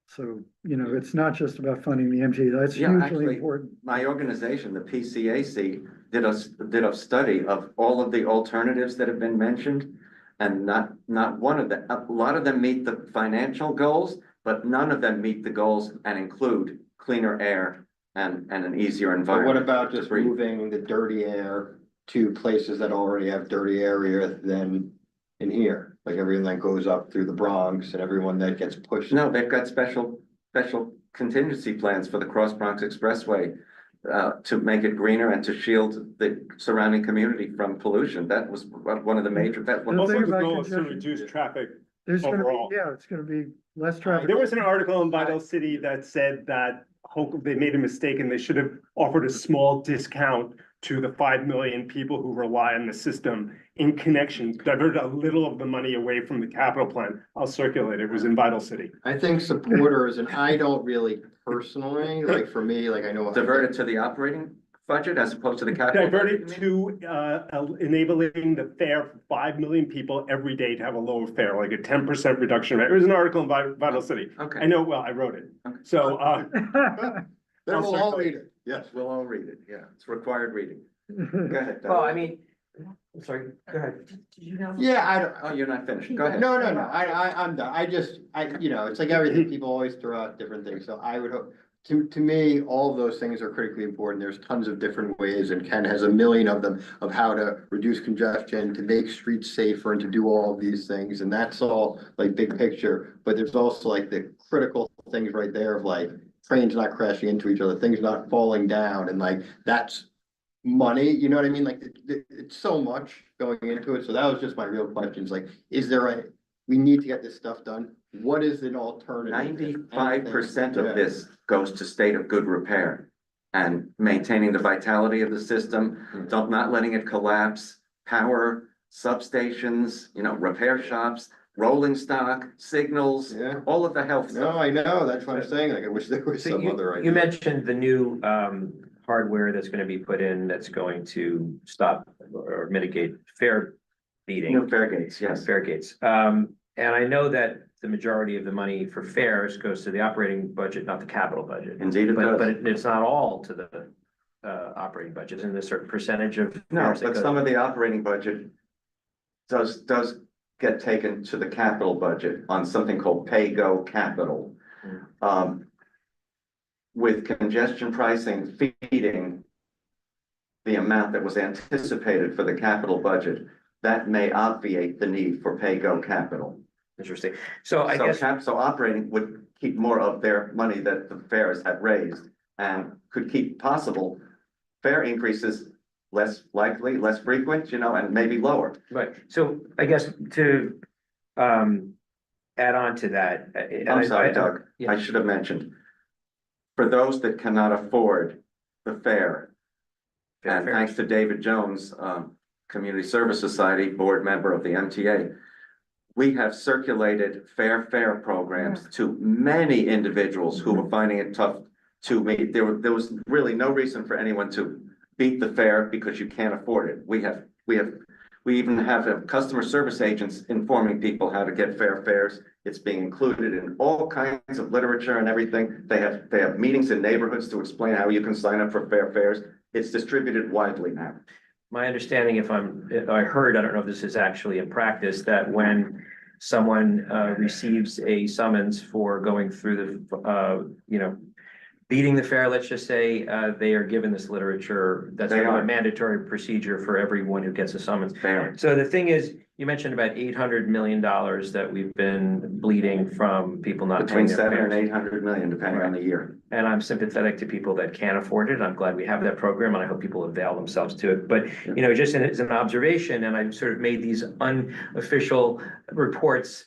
So, it's not just about funding the MTA, that's Yeah, hugely actually, important. my organization, the PCAC, did a study of all of the alternatives that have been mentioned. And not one of them, a lot of them meet the financial goals, but none of them meet the goals and include cleaner air and an easier But environment. what about to just breathe. moving the dirty air to places that already have dirty area than in here? Like everyone that goes up through the Bronx and everyone that gets pushed. No, they've got special contingency plans for the Cross Bronx Expressway to make it greener and to shield the surrounding community from pollution. That was one of the major, that The was. Also, thing the about goal is to congestion- reduce traffic. There's gonna be, overall. it's gonna be less traffic. There was an article in Vital City that said that they made a mistake and they should have offered a small discount to the 5 million people who rely on the system in connection, divert a little of the money away from the capital plan. I'll circulate it. It was in Vital City. I think supporters, and I don't really personally, like for me, like I know. Diverted to the operating budget as opposed to the capital. Diverted budget, you mean? to enabling the fare for 5 million people every day to have a lower fare, like a 10% reduction. It was an article in Vital City. I Okay, know, well, I wrote it. Okay. So, Then we'll all read it. Yes. we'll all read it. Yeah, it's required reading. Go ahead. Doug. well, I mean, I'm sorry, go ahead. Did you know? Yeah, I don't. Oh, you're not finished. Go ahead. No, I'm done. I'm done. It's like everything, people always throw out different things, so I would hope, to me, all of those things are critically important. There's tons of different ways, and Ken has a million of them, of how to reduce congestion, to make streets safer, and to do all of these things. And that's all like big picture, but there's also like the critical things right there of like trains not crashing into each other, things not falling down, and like that's money, you know what I mean? Like it's so much going into it. So that was just my real questions. Like, is there we need to get this stuff done. What is an alternative? 95% Yeah. of this goes to state of good repair and maintaining the vitality of the system, not letting it collapse, power, substations, repair shops, rolling stock, signals, Yeah. all of the health No, stuff. I know, that's what I'm saying. Like, I wish there was So some other idea. you mentioned the new hardware that's gonna be put in that's going to stop or mitigate fare beating. New fare gates, yes. Fare gates. And I know that the majority of the money for fares goes to the operating budget, not the capital budget. Indeed it does. But it's not all to the operating budget, isn't there a certain percentage of? No, fares that but go- some of the operating budget does get taken to the capital budget on something called pay-go capital. With congestion pricing feeding the amount that was anticipated for the capital budget, that may obviate the need for pay-go capital. Interesting. So I guess. So operating would keep more of their money that the fares had raised and could keep possible fare increases less likely, less frequent, and maybe lower. Right, so I guess to add on to that. I'm sorry, Doug, I should have mentioned. For those that cannot afford the fare, and thanks to David Jones, Community Service Society Board member of the MTA, we have circulated fare programs to many individuals who were finding it tough to meet. There was really no reason for anyone to beat the fare because you can't afford it. We even have customer service agents informing people how to get fares. It's being included in all kinds of literature and everything. They have meetings in neighborhoods to explain how you can sign up for fares. It's distributed widely now. My understanding, if I heard, I don't know if this is actually in practice, that when someone receives a summons for going through the, beating the fare, let's just say, they are given this literature. That's a mandatory procedure for everyone who gets a summons. So the thing is, you mentioned about $800 million that we've been bleeding from people not paying Between their 7 fares. and 800 million, depending on the year. And I'm sympathetic to people that can't afford it. I'm glad we have that program, and I hope people avail themselves to it. But, just as an observation, and I've sort of made these unofficial reports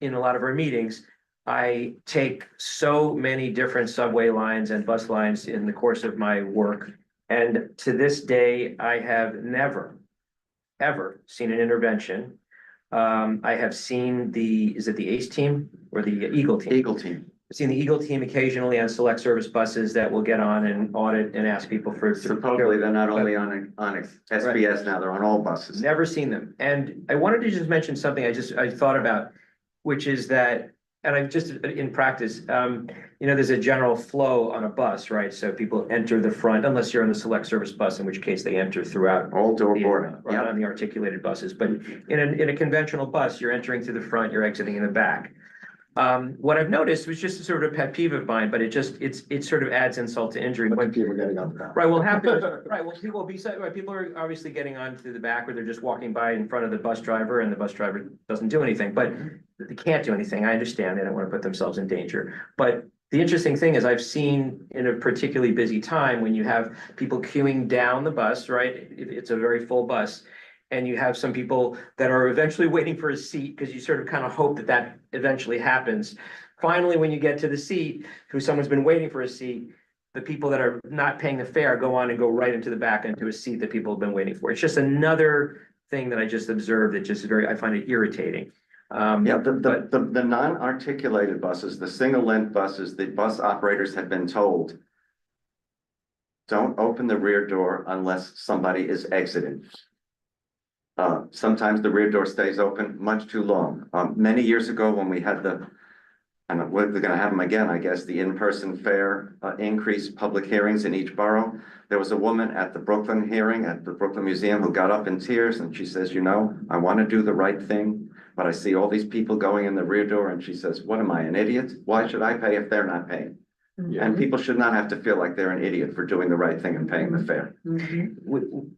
in a lot of our meetings, I take so many different subway lines and bus lines in the course of my work. And to this day, I have never, ever seen an intervention. I have seen is it the ACE team or the Eagle team? Eagle team. I've seen the Eagle team occasionally on select service buses that will get on and audit and ask people for. Supposedly, they're not only on SBS now, they're on all buses. Never seen them. And I wanted to just mention something I thought about, which is that, and I've just in practice, there's a general flow on a bus, right? So people enter the front, unless you're on the select service bus, in which case they enter throughout. All door boarding. Right, on the articulated buses. But in a conventional bus, you're entering through the front, you're exiting in the back. What I've noticed was just a sort of pet peeve of mine, but it sort of adds insult to injury. When people are getting on the back. Right, people are obviously getting on through the back, or they're just walking by in front of the bus driver, and the bus driver doesn't do anything, but they can't do anything. I understand, they don't want to put themselves in danger. But the interesting thing is I've seen in a particularly busy time when you have people queuing down the bus, right? It's a very full bus. And you have some people that are eventually waiting for a seat because you sort of kind of hope that eventually happens. Finally, when you get to the seat, someone's been waiting for a seat, the people that are not paying the fare go on and go right into the back into a seat that people have been waiting for. It's just another thing that I just observed that just I find it irritating. The non-articulated buses, the single-length buses, the bus operators have been told, don't open the rear door unless somebody is exiting. Sometimes the rear door stays open much too long. Many years ago, when we had and we're gonna have them again, I guess, the in-person fare increase public hearings in each borough. There was a woman at the Brooklyn hearing at the Brooklyn Museum who got up in tears, and she says, I want to do the right thing, but I see all these people going in the rear door, and she says, what am I, an idiot? Why should I pay if they're not paying? And people should not have to feel like they're an idiot for doing the right thing and paying the fare.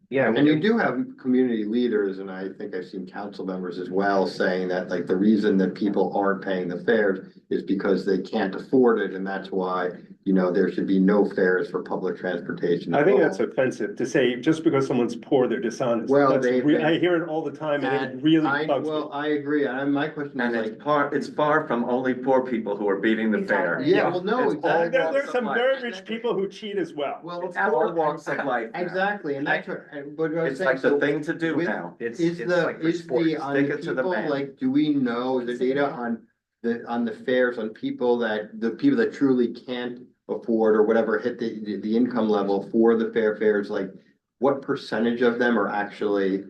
Yeah, And you do have community leaders, and I think I've seen council members as well saying that like the reason that people aren't paying the fares is because they can't afford it, and that's why, you know, there should be no fares for public transportation. I think that's offensive to say just because someone's poor, they're dishonest. Well, That's they- I hear it all the time and it really bugs me. Well, I agree, and my question And is it's like, it's far from only poor people who are beating the fare. Exactly. yeah, well, no, It's all exactly. There's some walks of very life. rich people who cheat as well. Well, of All course, walks of life. now. exactly, and that's what, but what I'm It's saying, like the so thing to do with- now. is it's the, like for is sports. the, on Stick the it to the people, man. like, do we know the data on the fares on people that truly can't afford or whatever hit the income level for the fares, like, what percentage of them are actually?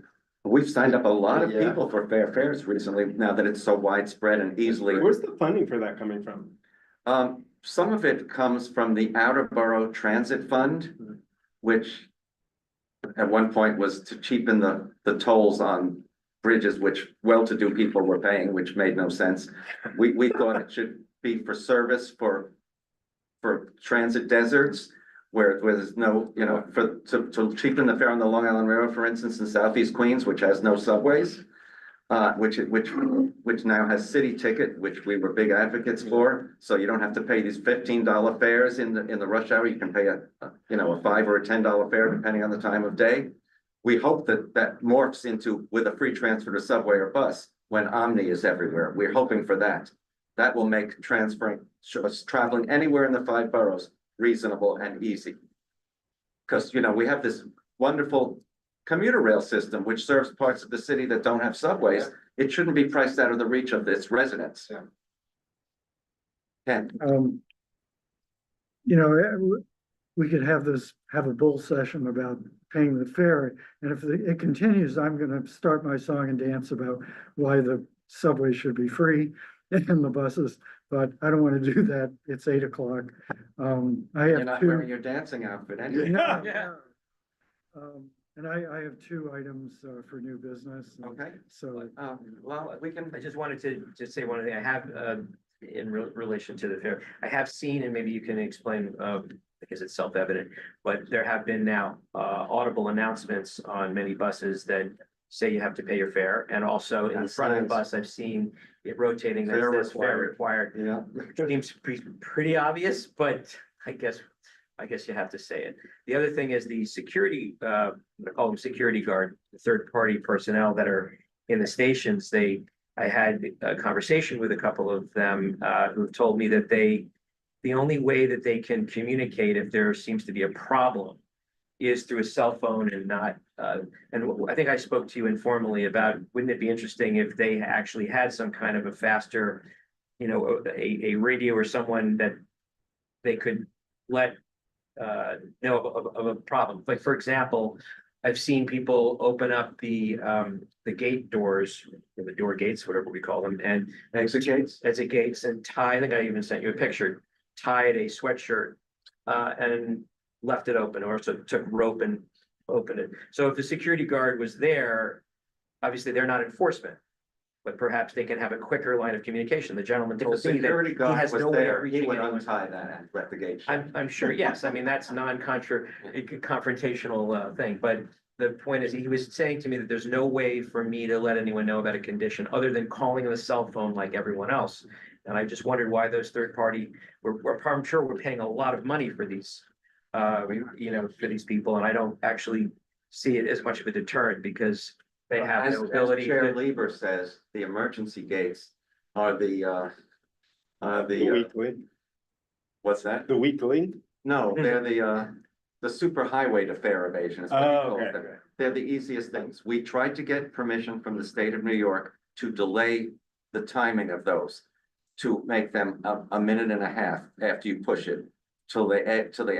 We've signed up a lot of Yeah. people for fares recently, now that it's so widespread and easily. Where's the funding for that coming from? Some of it comes from the Outer Borough Transit Fund, which at one point was to cheapen the tolls on bridges, which well-to-do people were paying, which made no sense. We thought it should be for service for transit deserts, where there's no, you know, to cheapen the fare on the Long Island Railroad, for instance, in Southeast Queens, which has no subways. Which now has city ticket, which we were big advocates for. So you don't have to pay these $15 fares in the rush hour. You can pay a $5 or a $10 fare depending on the time of day. We hope that morphs into with a free transfer to subway or bus when Omni is everywhere. We're hoping for that. That will make traveling anywhere in the 5 boroughs reasonable and easy. Because, you know, we have this wonderful commuter rail system, which serves parts of the city that don't have subways. It shouldn't be priced out of the reach of its residents. Yeah. Ken? You know, we could have a bull session about paying the fare. And if it continues, I'm gonna start my song and dance about why the subway should be free and the buses, but I don't want to do that. It's 8 o'clock. I You're have not two. wearing your dancing outfit anyway. Yeah. And I have 2 items for new business. Okay. So, Well, we can. I just wanted to just say one thing. I have, in relation to the fair, I have seen, and maybe you can explain, because it's self-evident, but there have been now, audible announcements on many buses that say you have to pay your fare. And also in the front of the bus, I've seen it rotating that says fare required. Yeah. Seems pretty obvious, but I guess you have to say it. The other thing is the security, I call them security guard, third-party personnel that are in the stations. I had a conversation with a couple of them who told me that the only way that they can communicate if there seems to be a problem is through a cell phone and not, and I think I spoke to you informally about, wouldn't it be interesting if they actually had some kind of a faster, you know, a radio or someone that they could let know of a problem. Like, for example, I've seen people open up the gate doors, or the door gates, whatever we call them, and Exit gates, and tie, I think I even sent you a picture, tied a sweatshirt and left it open, or so took rope and opened it. So if the security guard was there, obviously they're not enforcement, but perhaps they can have a quicker line of communication. The gentleman If the told me that security he guard has was no way of there, he reaching would anyone. untie that and let the gate shut. I'm sure, yes. I mean, that's confrontational thing, but the point is, he was saying to me that there's no way for me to let anyone know about a condition other than calling on the cell phone like everyone else. And I just wondered why those third party, I'm sure we're paying a lot of money for these, you know, for these people, and I don't actually see it as much of a deterrent because they have no ability. As Chair Lieber says, the emergency gates are the weekly. What's that? The weekly? No, they're the super highway to fare evasion. Is what he Oh, calls okay. them. They're the easiest things. We tried to get permission from the state of New York to delay the timing of those, to make them a minute and a half after you push it till they,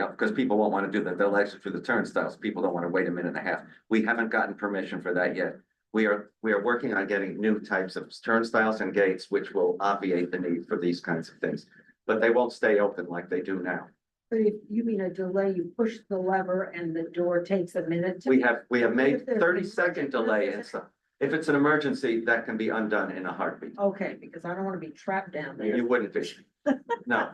because people won't want to do that. They'll exit through the turnstiles. People don't want to wait a minute and a half. We haven't gotten permission for that yet. We are working on getting new types of turnstiles and gates, which will obviate the need for these kinds of things. But they won't stay open like they do now. But if you mean a delay, you push the lever and the door takes a minute to. We have made If there's 30-second an delay emergency- and stuff. If it's an emergency, that can be undone in a heartbeat. Okay, because I don't want to be trapped down there. You wouldn't be. No.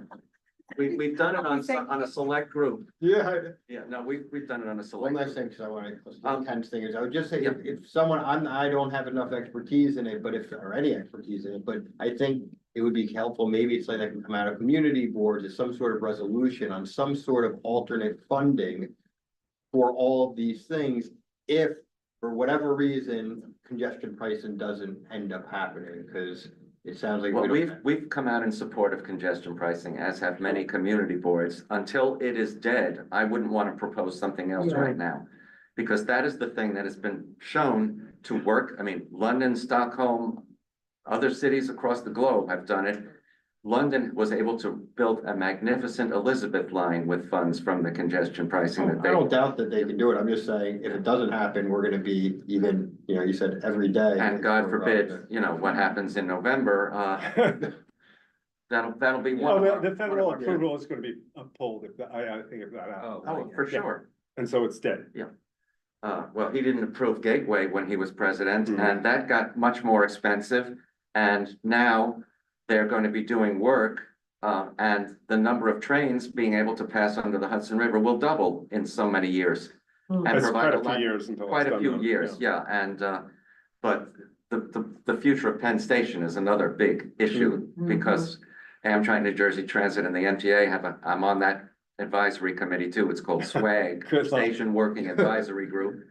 We've done it on a select group. Yeah. Yeah, no, we've done it on a One select. last group. thing, because I want to, Um, tense thing is, I would just say, yeah. if someone, I don't have enough expertise in it, but if, or any expertise in it, but I think it would be helpful, maybe it's like I can come out of community boards, as some sort of resolution on some sort of alternate funding for all of these things, if for whatever reason, congestion pricing doesn't end up happening, because it sounds like. Well, we don't- we've come out in support of congestion pricing, as have many community boards. Until it is dead, I wouldn't want to propose something else Yeah. right now. Because that is the thing that has been shown to work. I mean, London, Stockholm, other cities across the globe have done it. London was able to build a magnificent Elizabeth line with funds from the congestion pricing that I they. don't doubt that they can do it. I'm just saying, if it doesn't happen, we're gonna be even, you said every day. And God forbid, what happens in November, that'll be one. Well, of the our- federal one of our- approval is gonna be uphold if, I think if that happens. Oh, for Yeah. sure. And so it's dead. Well, he didn't approve Gateway when he was president, Mhm. and that got much more expensive. And now they're going to be doing work, and the number of trains being able to pass under the Hudson River will double in so many years. And It's provide quite a a few lot, years until. quite it's a few done, though. years, yeah, and, but the future of Penn Station is another big issue, because Amtrak, New Jersey Transit and the MTA I'm on that advisory committee too, it's called SWAG, Good luck. Station Working Advisory Group.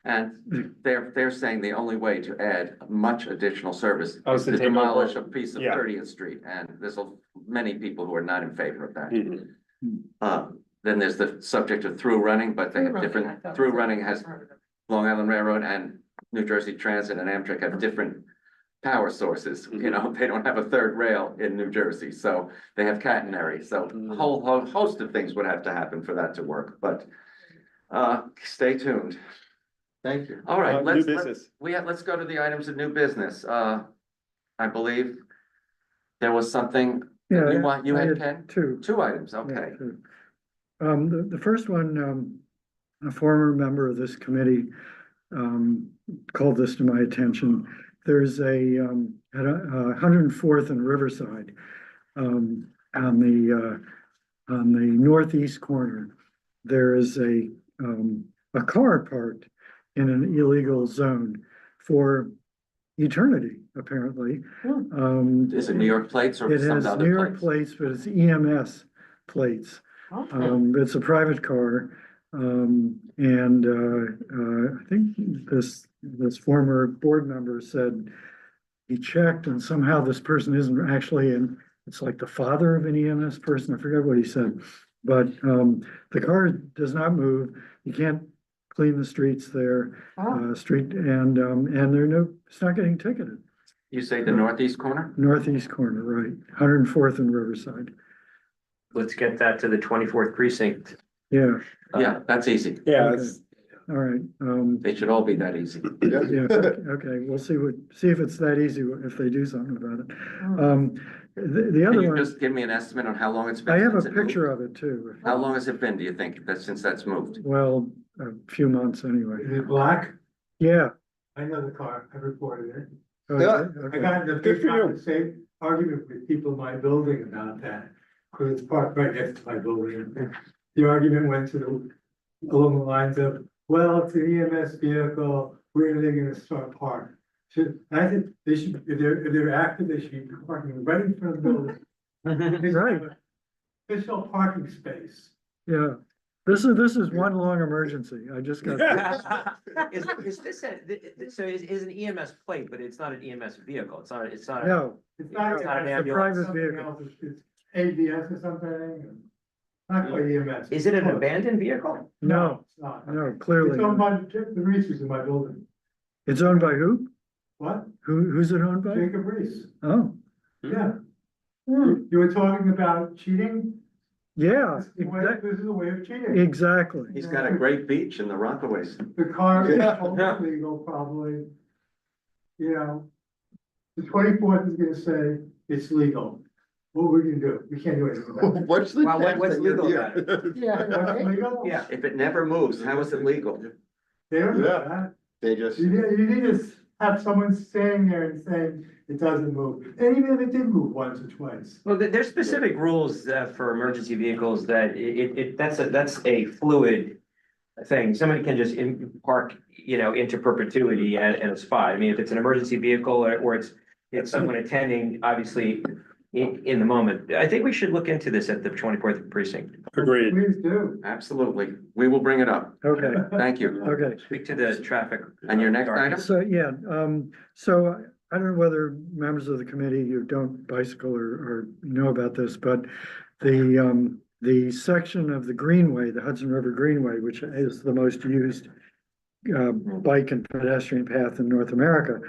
And they're saying the only way to add much additional service Oh, is to to take over. demolish a piece of Yeah. 30th Street, and there's many people who are not in favor of that. Mhm. Then there's the subject of through running, but they have different, through running has Long Island Railroad and New Jersey Transit and Amtrak have different power sources, they don't have a third rail in New Jersey, so they have catenary, so a whole host of things would have to happen for that to work, but stay tuned. Thank you. All right, New let's business. let's go to the items of new business. I believe there was something Yeah, you I had, had Ken? two. Items, Yeah, okay. two. The first one, a former member of this committee, called this to my attention. There's at 104th and Riverside, on the northeast corner, there is a car parked in an illegal zone for eternity, apparently. Is it New York plates or It some has other New York plates? plates, but it's EMS plates. It's a private car. I think this former board member said he checked and somehow this person isn't actually it's like the father of an EMS person. I forget what he said. But the car does not move. You can't clean the streets there, and it's not getting ticketed. You say the northeast corner? Northeast corner, right, 104th and Riverside. Let's get that to the 24th precinct. Yeah, Yeah, that's easy. Yeah, Okay. it's- all right. They should all be that easy. Yeah, okay, we'll see if it's that easy, if they do something about it. The Can other you one, just give me an estimate on how long it's been? I have a since it moved? picture of it too. How long has it been, do you think, since that's moved? Well, a few months anyway. Is it black? Yeah. I know the car, I reported it. Okay, I okay. got in a Good big for you. conversation, argument with people in my building about that, because it's parked right next to my building. The argument went along the lines of, well, it's an EMS vehicle, where are they gonna start park? I think they should, if they're active, they should be parking right in front of the building. Right. Official parking space. Yeah, this is one long emergency. I just got. Is this so is an EMS plate, but it's not an EMS vehicle, it's not. No, It's not It's not an a ambulance. private something vehicle. else. It's ABS or something, not quite EMS. Is it an abandoned vehicle? no, It's not. no, clearly. It's owned not. by the Reese's in my building. It's owned by who? What? Who's it owned by? Jacob Reese. Oh, Yeah. You were talking about cheating? yeah, This is a way of cheating. exactly. He's got a great beach in the Rockaways. The car is Yeah. totally legal, probably. The 24th is gonna say it's legal. What are we gonna do? We can't do anything about it. What's the? Well, what's tenth that you're legal about here? Yeah, What's right? legal? Yeah. If it never moves, how is it legal? They don't know Yeah. that. They just. You need to have someone standing there and saying it doesn't move. And even if it did move once or twice. Well, there's specific rules for emergency vehicles that that's a fluid thing. Somebody can just park, into perpetuity at a spot. I mean, if it's an emergency vehicle or it's someone attending, obviously, in the moment. I think we should look into this at the 24th precinct. Agreed. Please do. Absolutely. We will bring it up. Okay, Thank you. okay. Speak to the traffic. And your next item? So, yeah, so I don't know whether members of the committee who don't bicycle or know about this, but the section of the Greenway, the Hudson River Greenway, which is the most used bike and pedestrian path in North America,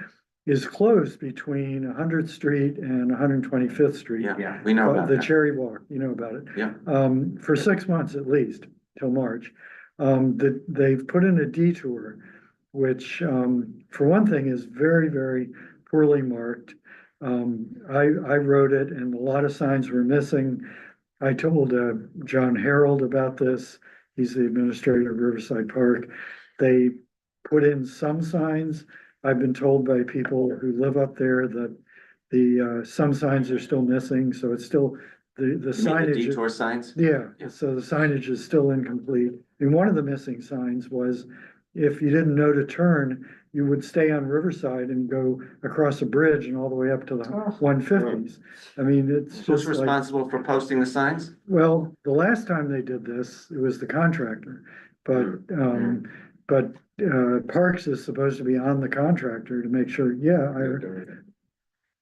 is closed between 100th Street and 125th Street. Yeah, we know about The that. Cherry Walk, you know about it. Yeah. For 6 months at least, till March. They've put in a detour, which, for one thing, is very, very poorly marked. I wrote it and a lot of signs were missing. I told John Harold about this. He's the administrator of Riverside Park. They put in some signs. I've been told by people who live up there that some signs are still missing, so it's still the You mean the signage. detour signs? Yeah, so the signage is still incomplete. And one of the missing signs was if you didn't know to turn, you would stay on Riverside and go across a bridge and all the way up to the 150s. I mean, it's Who's just like, responsible for posting the signs? well, the last time they did this, it was the contractor. But Parks is supposed to be on the contractor to make sure,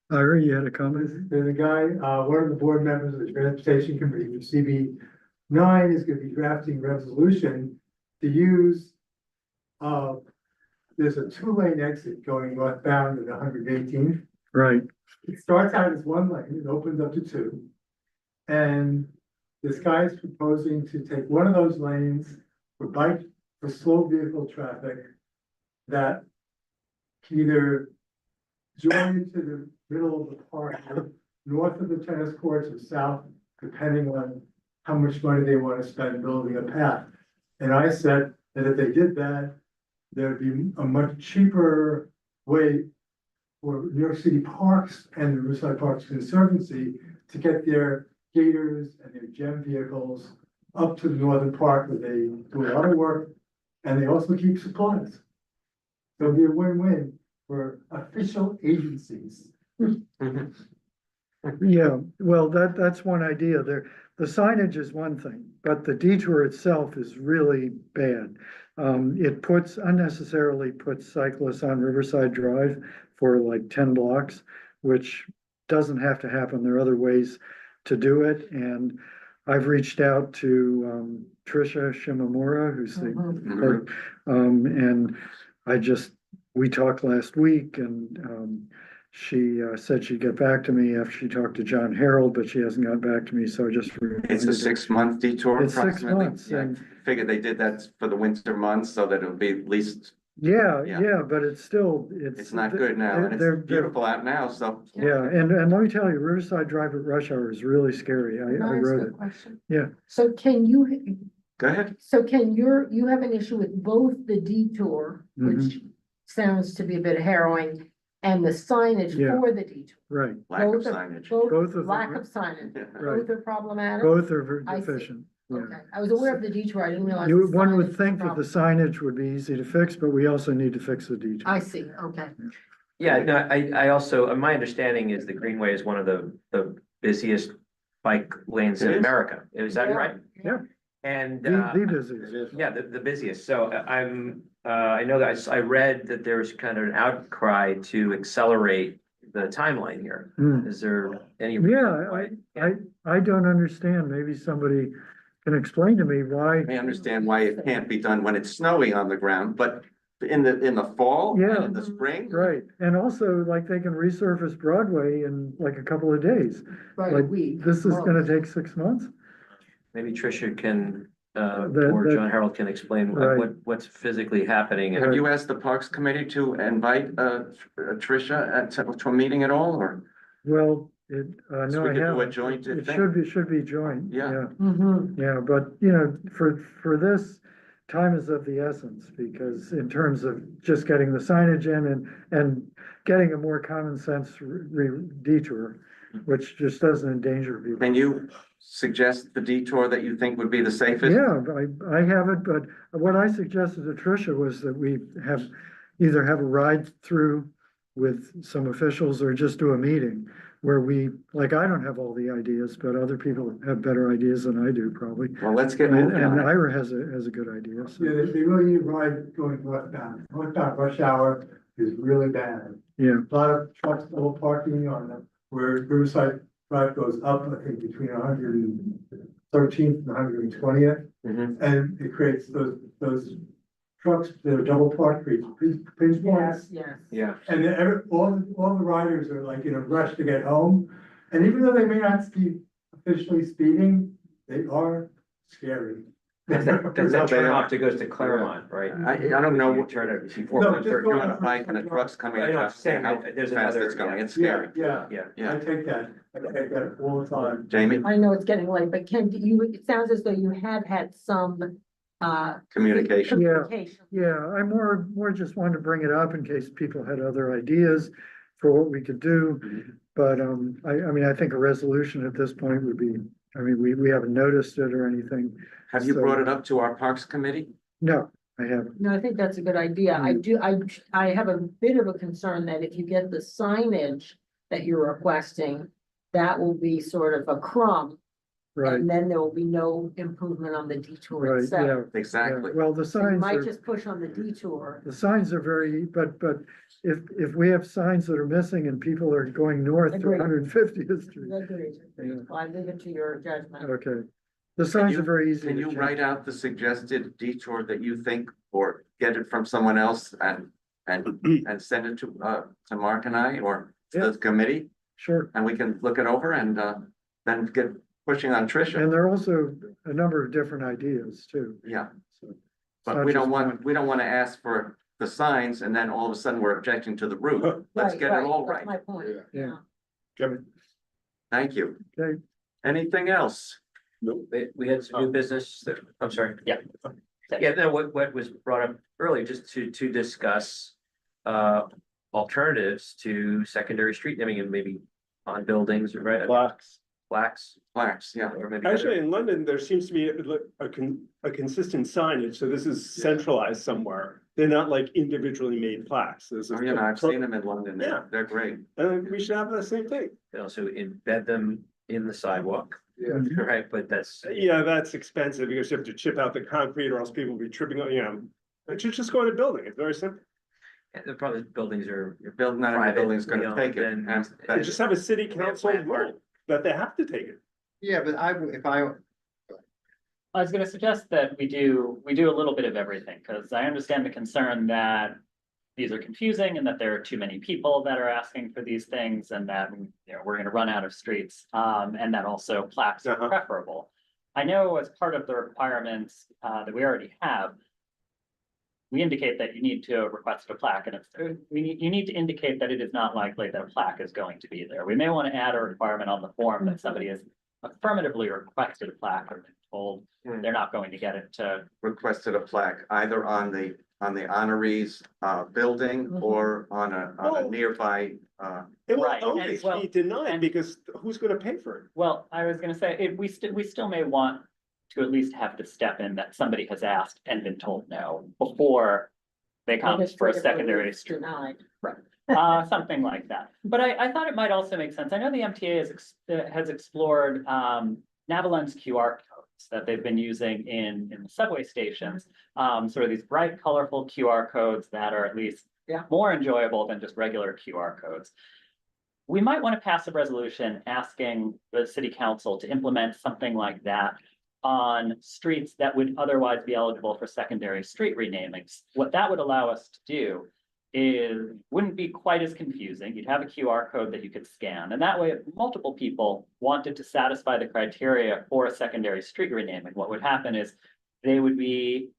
Ira, you had a comment? There's a guy, one of the board members of the Transportation Committee, for CB9, is gonna be drafting resolution to use, there's a 2-lane exit going northbound at 118th. Right, It starts out as 1 lane, it opens up to 2. And this guy is proposing to take one of those lanes for slow vehicle traffic that can either join into the middle of the park, north of the tennis courts or south, depending on how much money they want to spend building a path. And I said that if they did that, there'd be a much cheaper way for New York City Parks and the Riverside Parks Conservancy to get their gators and their gem vehicles up to the northern park where they do a lot of work and they also keep supplies. So it'll be a win-win for official agencies. yeah, well, that's one idea there. The signage is one thing, but the detour itself is really bad. It unnecessarily puts cyclists on Riverside Drive for like 10 blocks, which doesn't have to happen. There are other ways to do it. And I've reached out to Tricia Shimamura, who's the clerk, and we talked last week and she said she'd get back to me after she talked to John Harold, but she hasn't got back to me, so I just. It's a 6-month detour It's 6 approximately. months, Yeah, and- figured they did that for the winter months so that it'll be at least, Yeah, Yeah. yeah, but it's it's not good now. And They're- it's beautiful out now, so. Yeah, and let me tell you, Riverside Drive at rush hour is really scary. I wrote it. Question. Yeah. So Go ahead. you have an issue with both the detour, which sounds to be a bit harrowing, and the signage Yeah. for the detour? Right, Lack of Both are- signage. Both Both, of them, lack right. of signage, right. both are problematic? Both are very I see. deficient. Yeah. Okay, I was aware of the detour, I didn't realize. You, the one signage would was a think that the problem. signage would be easy to fix, but we also need to fix the detail. I see, okay. Yeah, no, I also, my understanding is the Greenway is one of the busiest bike lanes It in is. America. Is that Yeah. right? Yeah. And, The busiest. yeah, the busiest. So I know that I read that there's kind of an outcry to accelerate the timeline here. Hmm. Is there any? Yeah, I don't understand. Maybe somebody can explain to me why. I understand why it can't be done when it's snowy on the ground, but in the fall and Yeah. in the spring. Right, and also like they can resurface Broadway in like a couple of days. Right, a Like, week. this is gonna take 6 months? Maybe Tricia can, That- or that- John Harold can explain Right. what's physically happening. Have you asked the Parks Committee to invite Tricia to a meeting at all, or? Well, So no, we I could do a haven't. joint It thing. should be joint, Yeah. yeah. Mm-hmm. Yeah, but for this, time is of the essence, because in terms of just getting the signage in and getting a more common sense detour, which just doesn't endanger people. Can you suggest the detour that you think would be the safest? Yeah, I have it, but what I suggested to Tricia was that we either have a ride through with some officials or just do a meeting where I don't have all the ideas, but other people have better ideas than I do probably. Well, let's get And moving on it. Ira has a good idea. So. Yeah, they really need a ride going northbound. Northbound rush hour is really bad. Yeah. A lot of trucks double parking on where Riverside Drive goes up, I think between 113th and 120th. Mhm. And it creates those trucks that are double parked, creates pinch points. Yes. Yeah. And then all the riders are like in a rush to get home. And even though they may not be officially speeding, they are scary. That's that turn off that goes to Claremont, right? I don't know what Turn it before. No, When they're doing a bike and a truck's coming I know, I'm across, saying how there's fast another- it's going, it's Yeah, scary. yeah, Yeah. I take that all the time. Jamie, I know it's getting late, but Ken, it sounds as though you have had some, communication. Yeah. communication. Yeah, I more just wanted to bring it up in case people had other ideas for what we could do. But, I mean, I think a resolution at this point would be, I mean, we haven't noticed it or anything. Have you So- brought it up to our Parks Committee? No, I haven't. No, I think that's a good idea. I have a bit of a concern that if you get the signage that you're requesting, that will be sort of a crumb. Right, And then there will be no improvement on the detour right, itself. yeah. Exactly. Well, the So you signs might are, just push on the detour. but if we have signs that are missing and people are going north to Agreed. 150th Street. Agreed. Yeah. Well, I leave it to your judgment. Okay, the signs are very easy. Can to you change. write out the suggested detour that you think, or get it from someone else and send it to Mark and I, or to the committee? Sure. And we can look it over and, then get pushing on Tricia. And there are also a number of different ideas too. Yeah, So it's but not we just don't one. want to ask for the signs and then all of a sudden we're objecting to the route. Let's Right, get it all that's right. My point, Yeah. yeah. Thank you. Okay. Anything else? We had some new business that, I'm sorry. Yeah. Yeah, no, what was brought up earlier, just to discuss alternatives to secondary street naming and maybe on buildings, right? Plaques, Yeah. or maybe. Actually, in London, there seems to be a consistent signage, so this is centralized somewhere. They're not like individually made plaques. There's Oh, you know, I've seen them in London. Yeah. They're great. And we should have the same thing. And also embed them in the sidewalk. Yeah. Right, but that's, Yeah, that's expensive because you have to chip out the concrete or else people will be tripping on, it should just go in a building. It's very simple. the problem is buildings are. Not every building's gonna privately take it. owned, And and- And just have a city council rule that they have to take it. Yeah, but I was gonna suggest that we do a little bit of everything, because I understand the concern that these are confusing and that there are too many people that are asking for these things and that, we're gonna run out of streets, and that also plaques are Uh-huh. preferable. I know as part of the requirements, that we already have, we indicate that you need to request a plaque, and you need to indicate that it is not likely that a plaque is going to be there. We may want to add a requirement on the form that somebody has affirmatively requested a plaque or been told they're not going to get it to. requested a plaque either on the honorees building or on a Oh. nearby It will Right, and always well- be denied and- because who's gonna pay for it? Well, I was gonna say, we still may want to at least have the step in that somebody has asked and been told no before they come for a secondary street. Denied. Something like that. But I thought it might also make sense. I know the MTA has explored Navalon's QR codes that they've been using in the subway stations. Sort of these bright, colorful QR codes that are at least more enjoyable than just regular QR codes. We might want to pass a resolution asking the city council to implement something like that on streets that would otherwise be eligible for secondary street renamings. What that would allow us to do is, wouldn't be quite as confusing. You'd have a QR code that you could scan, and that way, if multiple people wanted to satisfy the criteria for a secondary street renaming, what would happen is they would be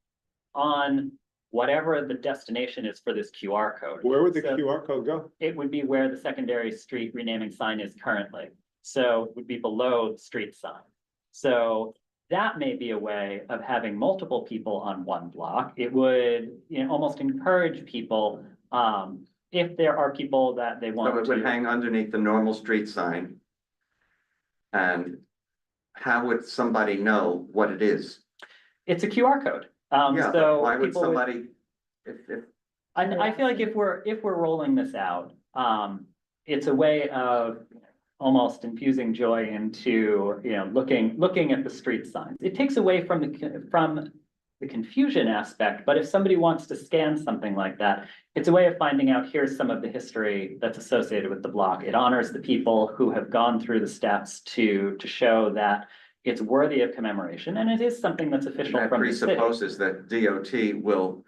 on whatever the destination is for this QR code. Where would the So QR code go? it would be where the secondary street renaming sign is currently. So it would be below the street sign. So that may be a way of having multiple people on one block. It would, almost encourage people, if there are people that they want So it would to. hang underneath the normal street sign. And how would somebody know what it is? It's a QR code. Yeah, So but why would people somebody, if, I feel like if we're rolling this out, it's a way of almost infusing joy into, looking at the street signs. It takes away from the confusion aspect, but if somebody wants to scan something like that, it's a way of finding out, here's some of the history that's associated with the block. It honors the people who have gone through the steps to show that it's worthy of commemoration, and it is something that's official that from the city. presupposes that DOT will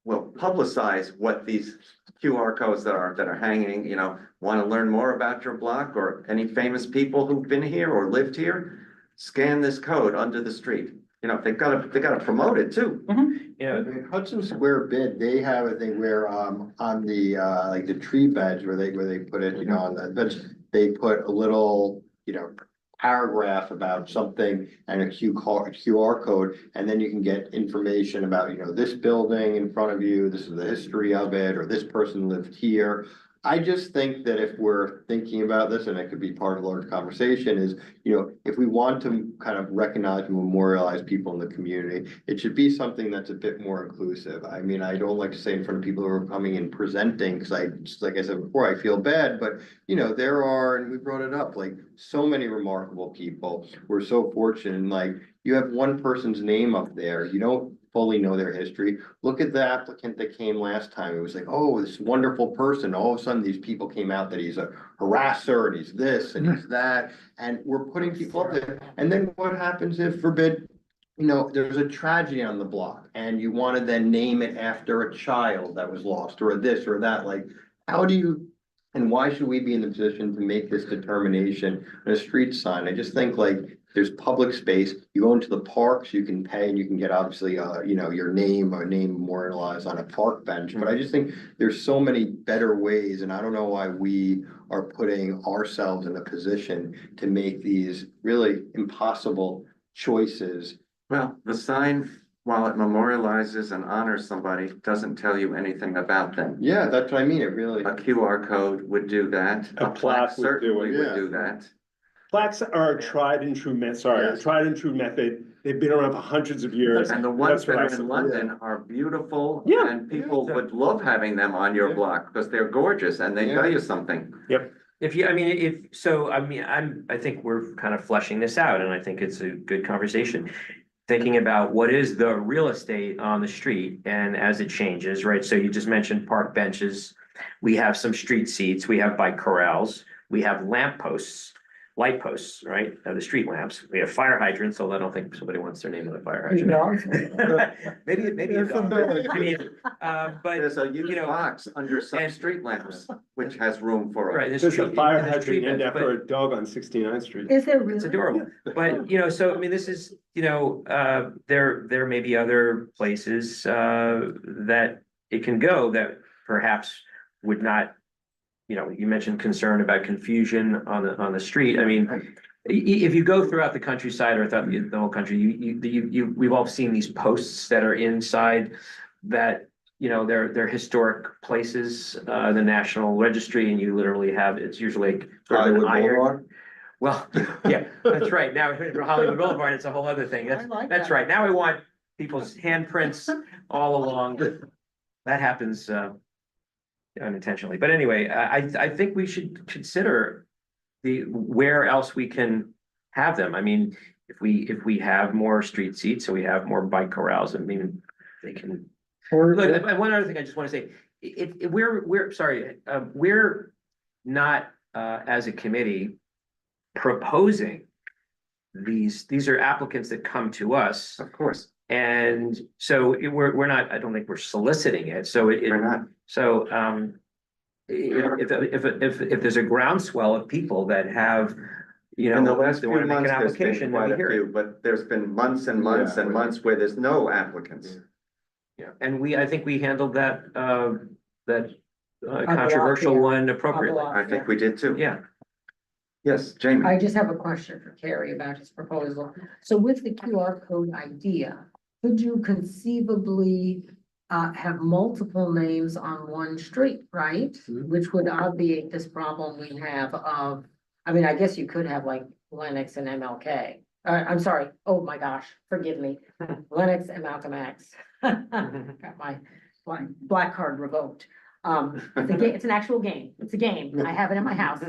publicize what these QR codes that are hanging, want to learn more about your block or any famous people who've been here or lived here, scan this code under the street. They've got to promote it too. Yeah, in Hudson Square bid, they have a thing where on the like the tree beds where they put it, on the bench, they put a little, paragraph about something and a QR code, and then you can get information about, this building in front of you, this is the history of it, or this person lived here. I just think that if we're thinking about this, and it could be part of a larger conversation, is, if we want to kind of recognize and memorialize people in the community, it should be something that's a bit more inclusive. I mean, I don't like to say in front of people who are coming and presenting, because like I said before, I feel bad, but there are, and we brought it up, like so many remarkable people. We're so fortunate, and like you have one person's name up there, you don't fully know their history. Look at the applicant that came last time. It was like, oh, this wonderful person. All of a sudden, these people came out that he's a harasser and he's this and he's that. And we're putting people up there. And then what happens if, forbid, there's a tragedy on the block and you want to then name it after a child that was lost or this or that? Like, how do you, and why should we be in the position to make this determination on a street sign? I just think like, there's public space, you go into the parks, you can pay and you can get obviously, your name memorialized on a park bench. But I just think there's so many better ways, and I don't know why we are putting ourselves in a position to make these really impossible choices. Well, the sign, while it memorializes and honors somebody, doesn't tell you anything about them. Yeah, that's what I mean, it really. A QR code would do that. A plaque would do it, certainly would yeah. do that. Plaques are a tried and true method. They've been around for hundreds of years. And the ones That's what that I are in support. London are beautiful. Yeah. And people would love having them on your block because they're gorgeous and they tell you something. I think we're kind of fleshing this out, and I think it's a good conversation. Thinking about what is the real estate on the street and as it changes, right? So you just mentioned park benches. We have some street seats, we have bike corrals, we have lamp posts, light posts, right? The street lamps. We have fire hydrants, although I don't think somebody wants their name on the fire hydrant. Maybe a dog. I mean, but There's a huge box under some street lamps, which has room for right, it. There's a fire hydrant street named lamps, after a dog on 69th Street. Is there it's adorable. But, so I mean, this is, there may be other places that it can go that perhaps would not, you mentioned concern about confusion on the street. I mean, if you go throughout the countryside or throughout the whole country, we've all seen these posts that are inside that, they're historic places, the National Registry, and you literally have, it's usually like Hollywood an iron. Boulevard? Well, yeah, that's right. Now Hollywood Boulevard, it's a whole other thing. That's right. Now we want people's handprints all along. That happens unintentionally. But anyway, I think we should consider where else we can have them. I mean, if we have more street seats, so we have more bike corrals, I mean, they can. Look, one other thing I just want to say, we're not as a committee proposing these are applicants that come to us. Of course. And so we're not, I don't think we're soliciting it. So We're not. so if there's a groundswell of people that have, In the last they few want to make months, an there's been application, then quite we a hear few, it. but there's been months and months and months where there's no applicants. Yeah, and I think we handled that controversial one appropriately. I think we did too. Yeah. Yes, Jamie. I just have a question for Carey about his proposal. So with the QR code idea, could you conceivably have multiple names on one street, right? Which would obviate this problem we have of, I mean, I guess you could have like Lennox and MLK. I'm sorry, oh my gosh, forgive me, Lennox and Malcolm X. Got my black card revoked. It's an actual game. It's a game. I have it in my house.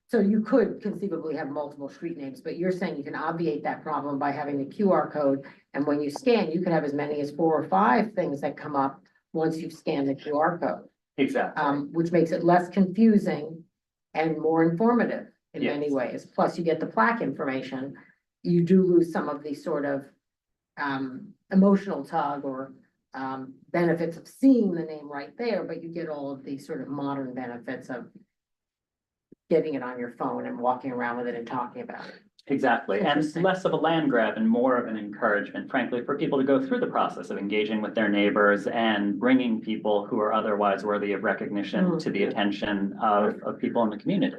So you could conceivably have multiple street names, but you're saying you can obviate that problem by having the QR code. And when you scan, you could have as many as 4 or 5 things that come up once you've scanned the QR code. Exactly. Which makes it less confusing and more informative in many ways. Plus you get the plaque information. You do lose some of the sort of emotional tug or benefits of seeing the name right there, but you get all of the sort of modern benefits of getting it on your phone and walking around with it and talking about it. Exactly, and less of a land grab and more of an encouragement, frankly, for people to go through the process of engaging with their neighbors and bringing people who are otherwise worthy of recognition to the attention of people in the community.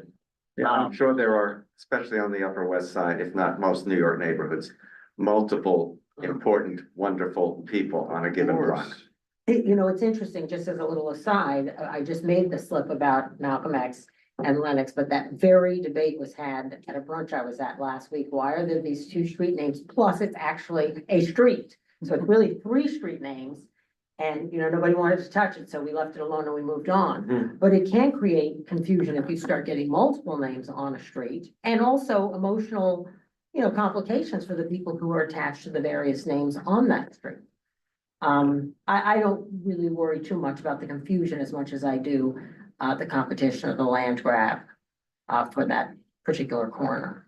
Yeah, I'm sure there are, especially on the Upper West Side, if not most New York neighborhoods, multiple important, wonderful people on a given block. You know, it's interesting, just as a little aside, I just made the slip about Malcolm X and Lennox, but that very debate was had at a brunch I was at last week. Why are there these 2 street names? Plus, it's actually a street. So it's really 3 street names. And, you know, nobody wanted to touch it, so we left it alone and we moved on. But it can create confusion if you start getting multiple names on a street, and also emotional, you know, complications for the people who are attached to the various names on that street. I don't really worry too much about the confusion as much as I do the competition or the land grab for that particular corner.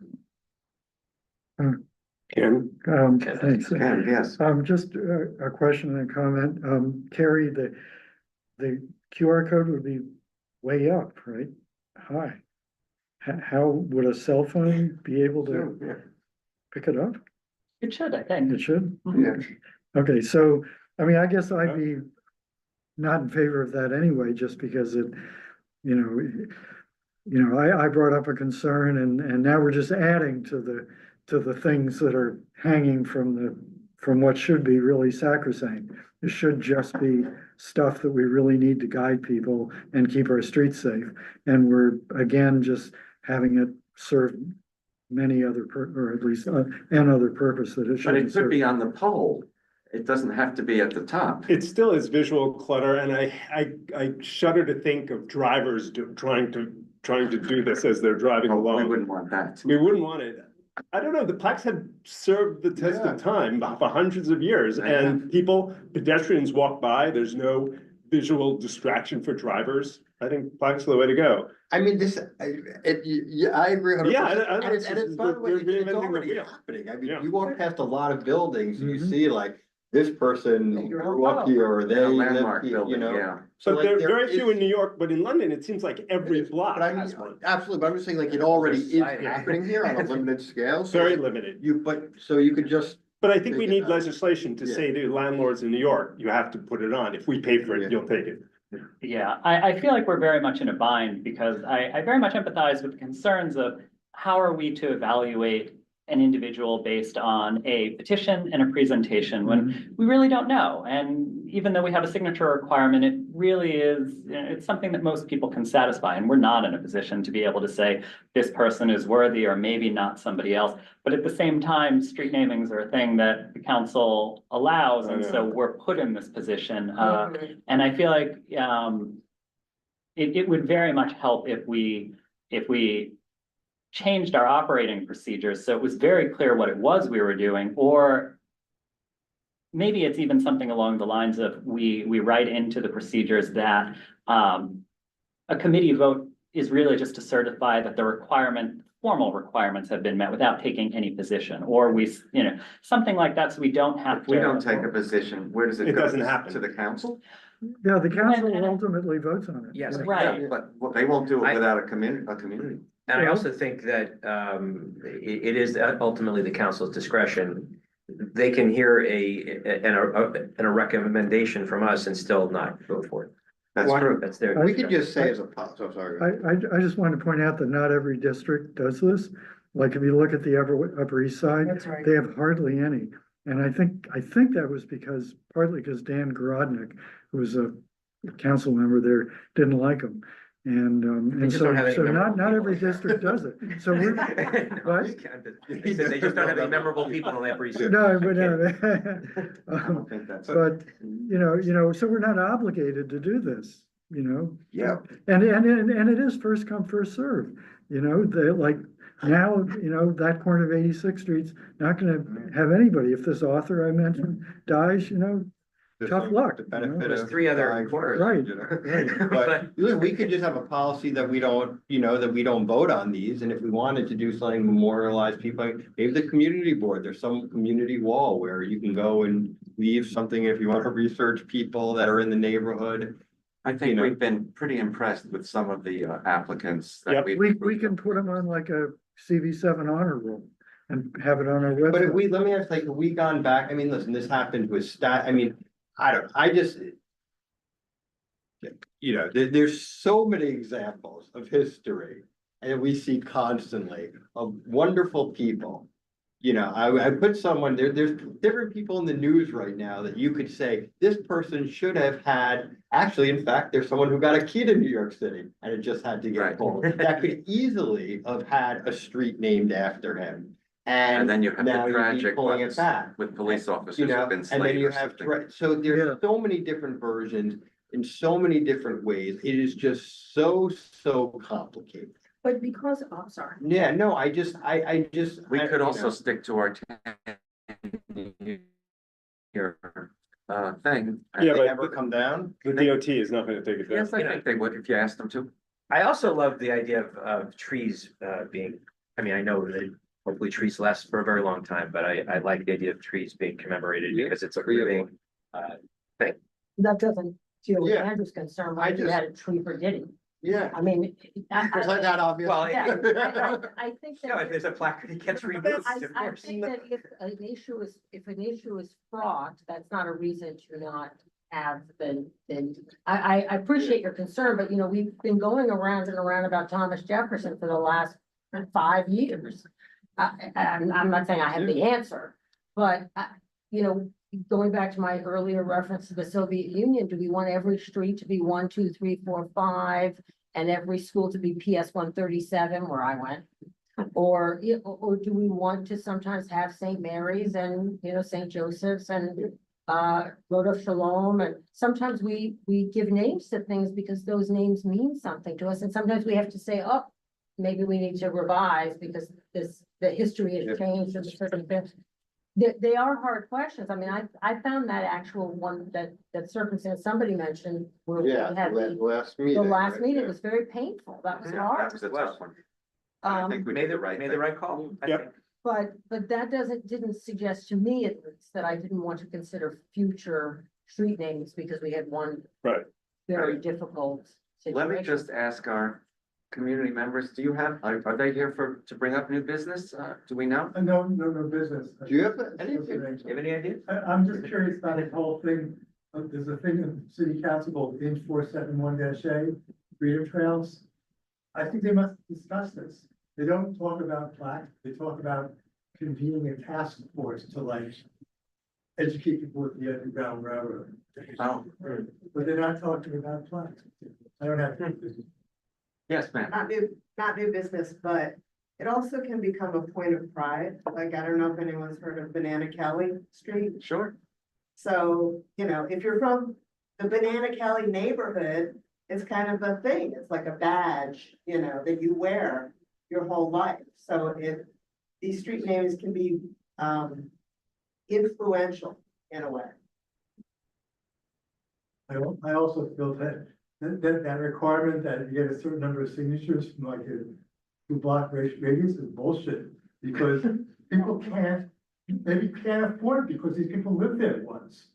Ken? Thanks. Ken, yes. Just a question and a comment. Carey, the QR code would be way up, right? High. How would a cell phone be able to pick it up? It should, I think. It should? Yeah. Okay, so, I mean, I guess I'd be not in favor of that anyway, just because it, I brought up a concern and now we're just adding to the things that are hanging from what should be really sacrosanct. It should just be stuff that we really need to guide people and keep our streets safe. And we're, again, just having it serve many other, or at least another purpose that it should. But it could be on the pole. It doesn't have to be at the top. It still is visual clutter, and I shudder to think of drivers trying to do this as they're driving along. We wouldn't want that. We wouldn't want it. I don't know, the plaques have served the test of time for hundreds of years, and pedestrians walk by, there's no visual distraction for drivers. I think plaques are the way to go. I mean, I agree. 100%. Yeah, and it's by the way, it's already happening. I mean, you walk past a lot of buildings and you see like this person grew up here or they live here, you know. So like, there are very few in New York, but in London, it seems like every block has one. Absolutely, but I'm just saying like it already is happening here on a limited scale. So Very like, limited. So you could just. But I think we need legislation to say to landlords in New York, you have to put it on. If we pay for it, you'll take it. Yeah, I feel like we're very much in a bind because I very much empathize with the concerns of how are we to evaluate an individual based on a petition and a presentation when we really don't know. And even though we have a signature requirement, it really is, it's something that most people can satisfy. And we're not in a position to be able to say this person is worthy or maybe not somebody else. But at the same time, street namings are a thing that the council allows. And so we're put in this position. And I feel like it would very much help if we changed our operating procedures so it was very clear what it was we were doing, or maybe it's even something along the lines of we write into the procedures that a committee vote is really just to certify that the formal requirements have been met without taking any position, or something like that, so we don't have to. If we don't take a position, where does it go? Doesn't happen. To the council? Yeah, the council ultimately votes on it. Yes. Right. But they won't do it without a community. And I also think that it is ultimately the council's discretion. They can hear a recommendation from us and still not vote for it. That's Why- true. That's their. We could just say as a, so sorry. I just wanted to point out that not every district does this. Like if you look at the Upper East Side, That's right. they have hardly any. And I think that was partly because Dan Garodnick, who was a council member there, didn't like them. And just so, don't have any memorable not every people. district does it. So we're, what? He said they just don't have any memorable people on that research. No, but no. I don't think that's. But, so we're not obligated to do this, Yeah. And it is first come, first serve, they like, now, that corner of 86th Street's not gonna have anybody. If this author I mentioned dies, tough luck. The benefit There's of 3 other dying corners. Right. But look, we could just have a policy that we don't, that we don't vote on these, and if we wanted to do something memorialize people, like, maybe the community board, there's some community wall where you can go and leave something if you want to research people that are in the neighborhood. I think we've been pretty impressed with some of the applicants that Yep. We can put them on like a CV7 honor roll and have it on our But if website. let me ask, like, have we gone back, listen, this happened with there's so many examples of history and we see constantly of wonderful people. I put someone there's different people in the news right now that you could say, this person should have had, actually, in fact, there's someone who got a key to New York City and it just had to get Right. pulled. That could easily have had a street named after him. And then you have now the you'd be tragic pulling ones it back. with police officers You who've know, been and then slain you or have, something. so Yeah. there's so many different versions in so many different ways. It is just so complicated. But because, oh, sorry. Yeah, no, I We could also stick to our 10-year thing. Yeah, they but ever come down. the DOT is not gonna take it down. Yes, I think they would if you asked them to. I also love the idea of trees being, I know that hopefully trees last for a very long time, but I like the idea of trees being commemorated because it's a living thing. That doesn't deal with Yeah. Andrew's concern, I like you just- had a tree for Diddy. Yeah. I mean. Was that not obvious? Well, Yeah, I think No, if that, there's a placard, it gets removed, I of course. think that if an issue is fraught, that's not a reason to not have I appreciate your concern, but we've been going around and around about Thomas Jefferson for the last 5 years. I'm not saying I have the answer, but going back to my earlier reference to the Soviet Union, do we want every street to be 1, 2, 3, 4, 5, and every school to be PS 137, where I went? Or do we want to sometimes have St. Mary's and, St. Joseph's and Road of Shalom? And sometimes we give names to things because those names mean something to us. And sometimes we have to say, oh, maybe we need to revise because the history has changed and the circumstance. They are hard questions. I found that actual one, that circumstance somebody mentioned where we Yeah, had last the meeting. last right? meeting Yeah. was very painful. That was Yeah, hard. that was a tough one. I think we Made did the the right made thing. the right call. I Yep. think. But that didn't suggest to me at least that I didn't want to consider future street names because we had one Right. very difficult Let me situation. just ask our community members, are they here to bring up new business? Do we know? No business. Do you have any? Do you have any ideas? I'm just curious about this whole thing. There's a thing in city council called Inch 471-A, freedom trails. I think they must discuss this. They don't talk about plaques. They talk about convening a task force to educate people with the Underground Railroad. Oh, But they're not talking about plaques. I don't have. yes, ma'am. Not new business, but it also can become a point of pride. Like, I don't know if anyone's heard of Banana Kelly Street. Sure. So, if you're from the Banana Kelly neighborhood, it's kind of a thing. It's like a badge, that you wear your whole life. So these street names can be influential in a way. I also feel that requirement that you get a certain number of signatures from like a 2-block radius is bullshit. Because people maybe can't afford it because these people lived there once.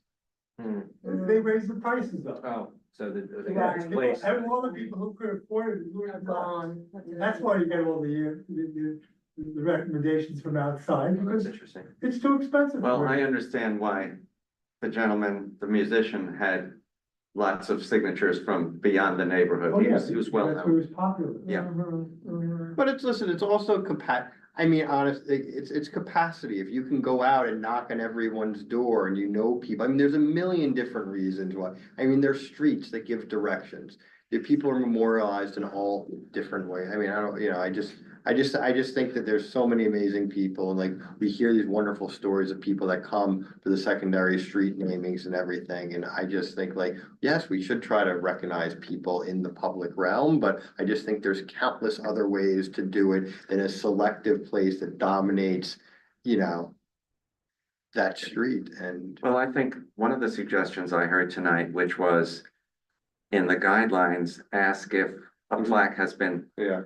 They raised the prices up. Oh, so the Right. next place. And all the people who could afford it, who Are have gone. That's why you get all the recommendations from outside, That's because interesting. it's too expensive. Well, for I it. understand why the gentleman, the musician, had lots of signatures from beyond the neighborhood. Oh, yes, He was well that's where known. it was popular. Yeah. But listen, it's also I mean, honestly, it's capacity. If you can go out and knock on everyone's door and you know people, I mean, there's a million different reasons why. I mean, there's streets that give directions. The people are memorialized in all different ways. I mean, I don't, I just think that there's so many amazing people, and like, we hear these wonderful stories of people that come to the secondary street namings and everything, and I just think like, yes, we should try to recognize people in the public realm, but I just think there's countless other ways to do it than a selective place that dominates, that street. And Well, I think one of the suggestions I heard tonight, which was in the guidelines, ask if a plaque has been, yeah,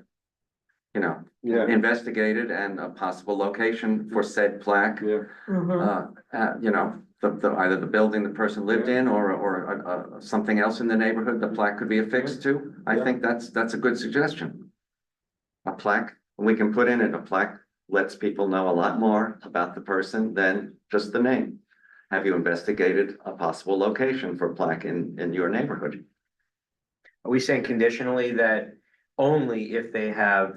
investigated and a possible location for said plaque. Either the building the person lived in or something else in the neighborhood the plaque could be affixed to. I think that's a good suggestion. A plaque, we can put in it, a plaque lets people know a lot more about the person than just the name. Have you investigated a possible location for plaque in your neighborhood? Are we saying conditionally that only if they have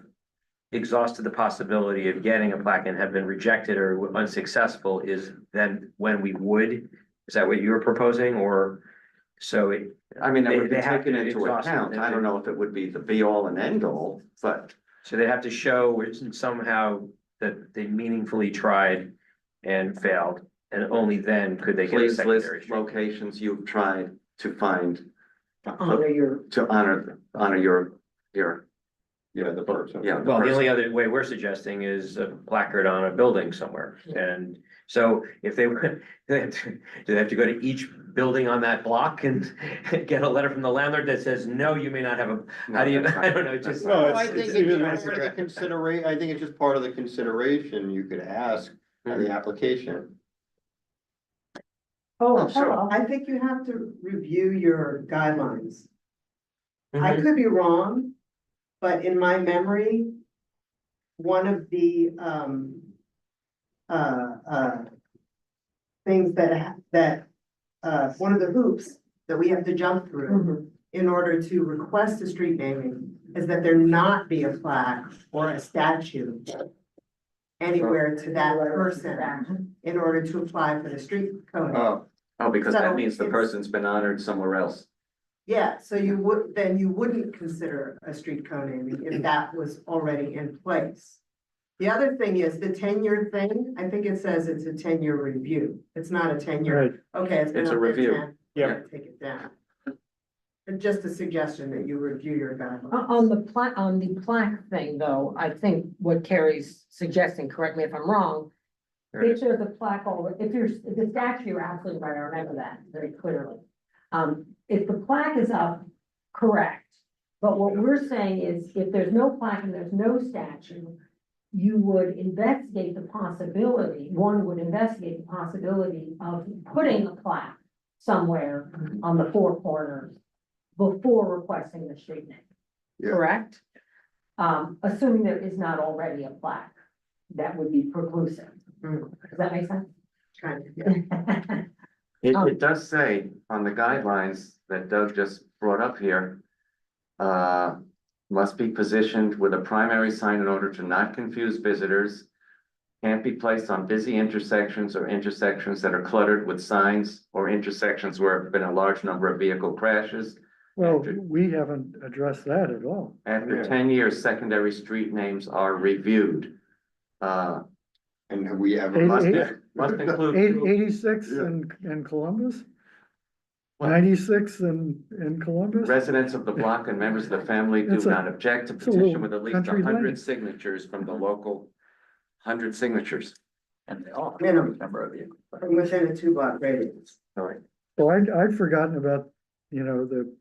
exhausted the possibility of getting a plaque and have been rejected or unsuccessful is then when we would? Is that what you're proposing, or so it? I mean, that would be they have taken to into exhaust it, account. I don't know if it would be the be all and end all, but. So they have to show somehow that they meaningfully tried and failed, and only then could they get a Please secondary list street. locations you've tried to find. To honor your. To honor your, the person. yeah. Well, the person. only other way we're suggesting is a placard on a building somewhere. And so if they were, do they have to go to each building on that block and get a letter from the landlord that says, no, you may not have a, how do you, I don't know, just. No, I it's think it's even just part of the consideration. I think it's just part of the consideration you could ask on the application. Oh, sure. I think you have to review your guidelines. I could be wrong, but in my memory, one of the, things one of the hoops that we have to jump through in order to request a street naming is that there not be a plaque or a statue anywhere to that person in order to apply for the street code. Oh, because that So means the it's- person's been honored somewhere else. Yeah, so you wouldn't consider a street co-naming if that was already in place. The other thing is the 10-year thing, I think it says it's a 10-year review. It's not a 10-year. Right. Okay, it's been It's a up to review. 10. Yeah. Take it down. But just a suggestion that you review your guidelines. On the plaque thing, though, I think what Carey's suggesting, correct me if I'm wrong. If there's a plaque over, if the statue, you're absolutely right, I remember that very clearly. If the plaque is up, correct. But what we're saying is if there's no plaque and there's no statue, you would investigate the possibility, one would investigate the possibility of putting a plaque somewhere on the four corners before requesting the street name. Yeah. Correct? Assuming there is not already a plaque, that would be preclusive. Does that make sense? Kind of, yeah. It does say on the guidelines that Doug just brought up here, must be positioned with a primary sign in order to not confuse visitors. Can't be placed on busy intersections or intersections that are cluttered with signs or intersections where there have been a large number of vehicle crashes. Well, we haven't addressed that at all. After 10 years, secondary street names are reviewed. And have we ever? Must include. 86 in Columbus? 96 in Columbus? Residents of the block and members of the family do It's a- not object to it's a little petition with at least country 100 lane. signatures from the local 100 signatures. And they all. Minimum. Number of you. Within a 2-block radius. All right. Well, I'd forgotten about, the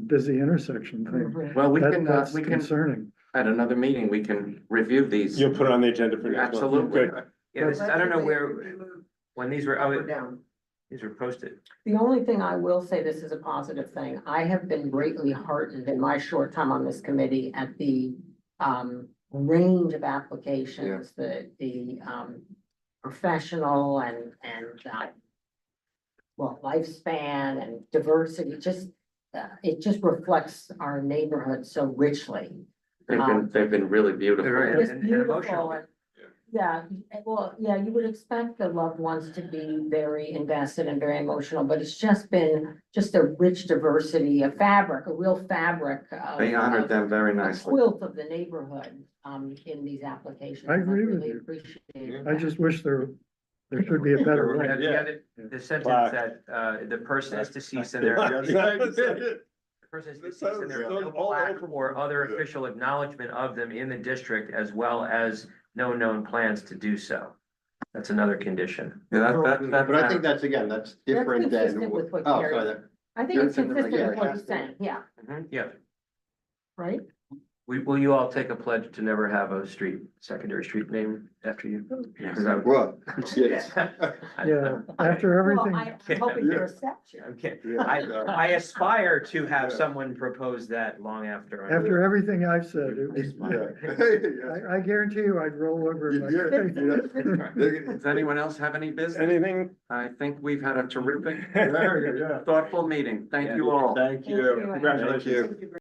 busy intersection thing. Well, That's we can, concerning. at another meeting, we can review these. You'll put it on the agenda for next month. Absolutely. Good. Yeah, I don't know when these were, Down. these were posted. The only thing I will say, this is a positive thing, I have been greatly heartened in my short time on this committee at the range of applications, the professional and well, lifespan and diversity, it just reflects our neighborhood so richly. They've been really beautiful. It's And beautiful, emotional. and- yeah, well, yeah, you would expect the loved ones to be very invested and very emotional, but it's just been just a rich diversity, a fabric, a real fabric. They honored of- them very a nicely. quilt of the neighborhood, in these applications. I and agree with really you. appreciate I that. just wish there should be a better way. The sentence that, the person is deceased and their. The person is deceased and their plaque or other official acknowledgement of them in the district as well as no known plans to do so. That's another condition. Yeah, But I think that's, again, that's different than. consistent with what Oh, Carey- sorry, that- I think it's That's in the consistent with what he's regulation. saying, yeah, Yeah. right? Will you all take a pledge to never have a secondary street name after you? Yes. 'Cause I- Well, yes. Yeah, after everything. Well, I'm hoping to accept you. Okay, I aspire to have someone propose that long after. I'm- After everything I've said, it was, Yeah. I guarantee you I'd roll over in my grave. Does anyone else have any business? Anything? I think we've had a terrific, Yeah. thoughtful meeting. Thank you all. Thank you. Congratulations.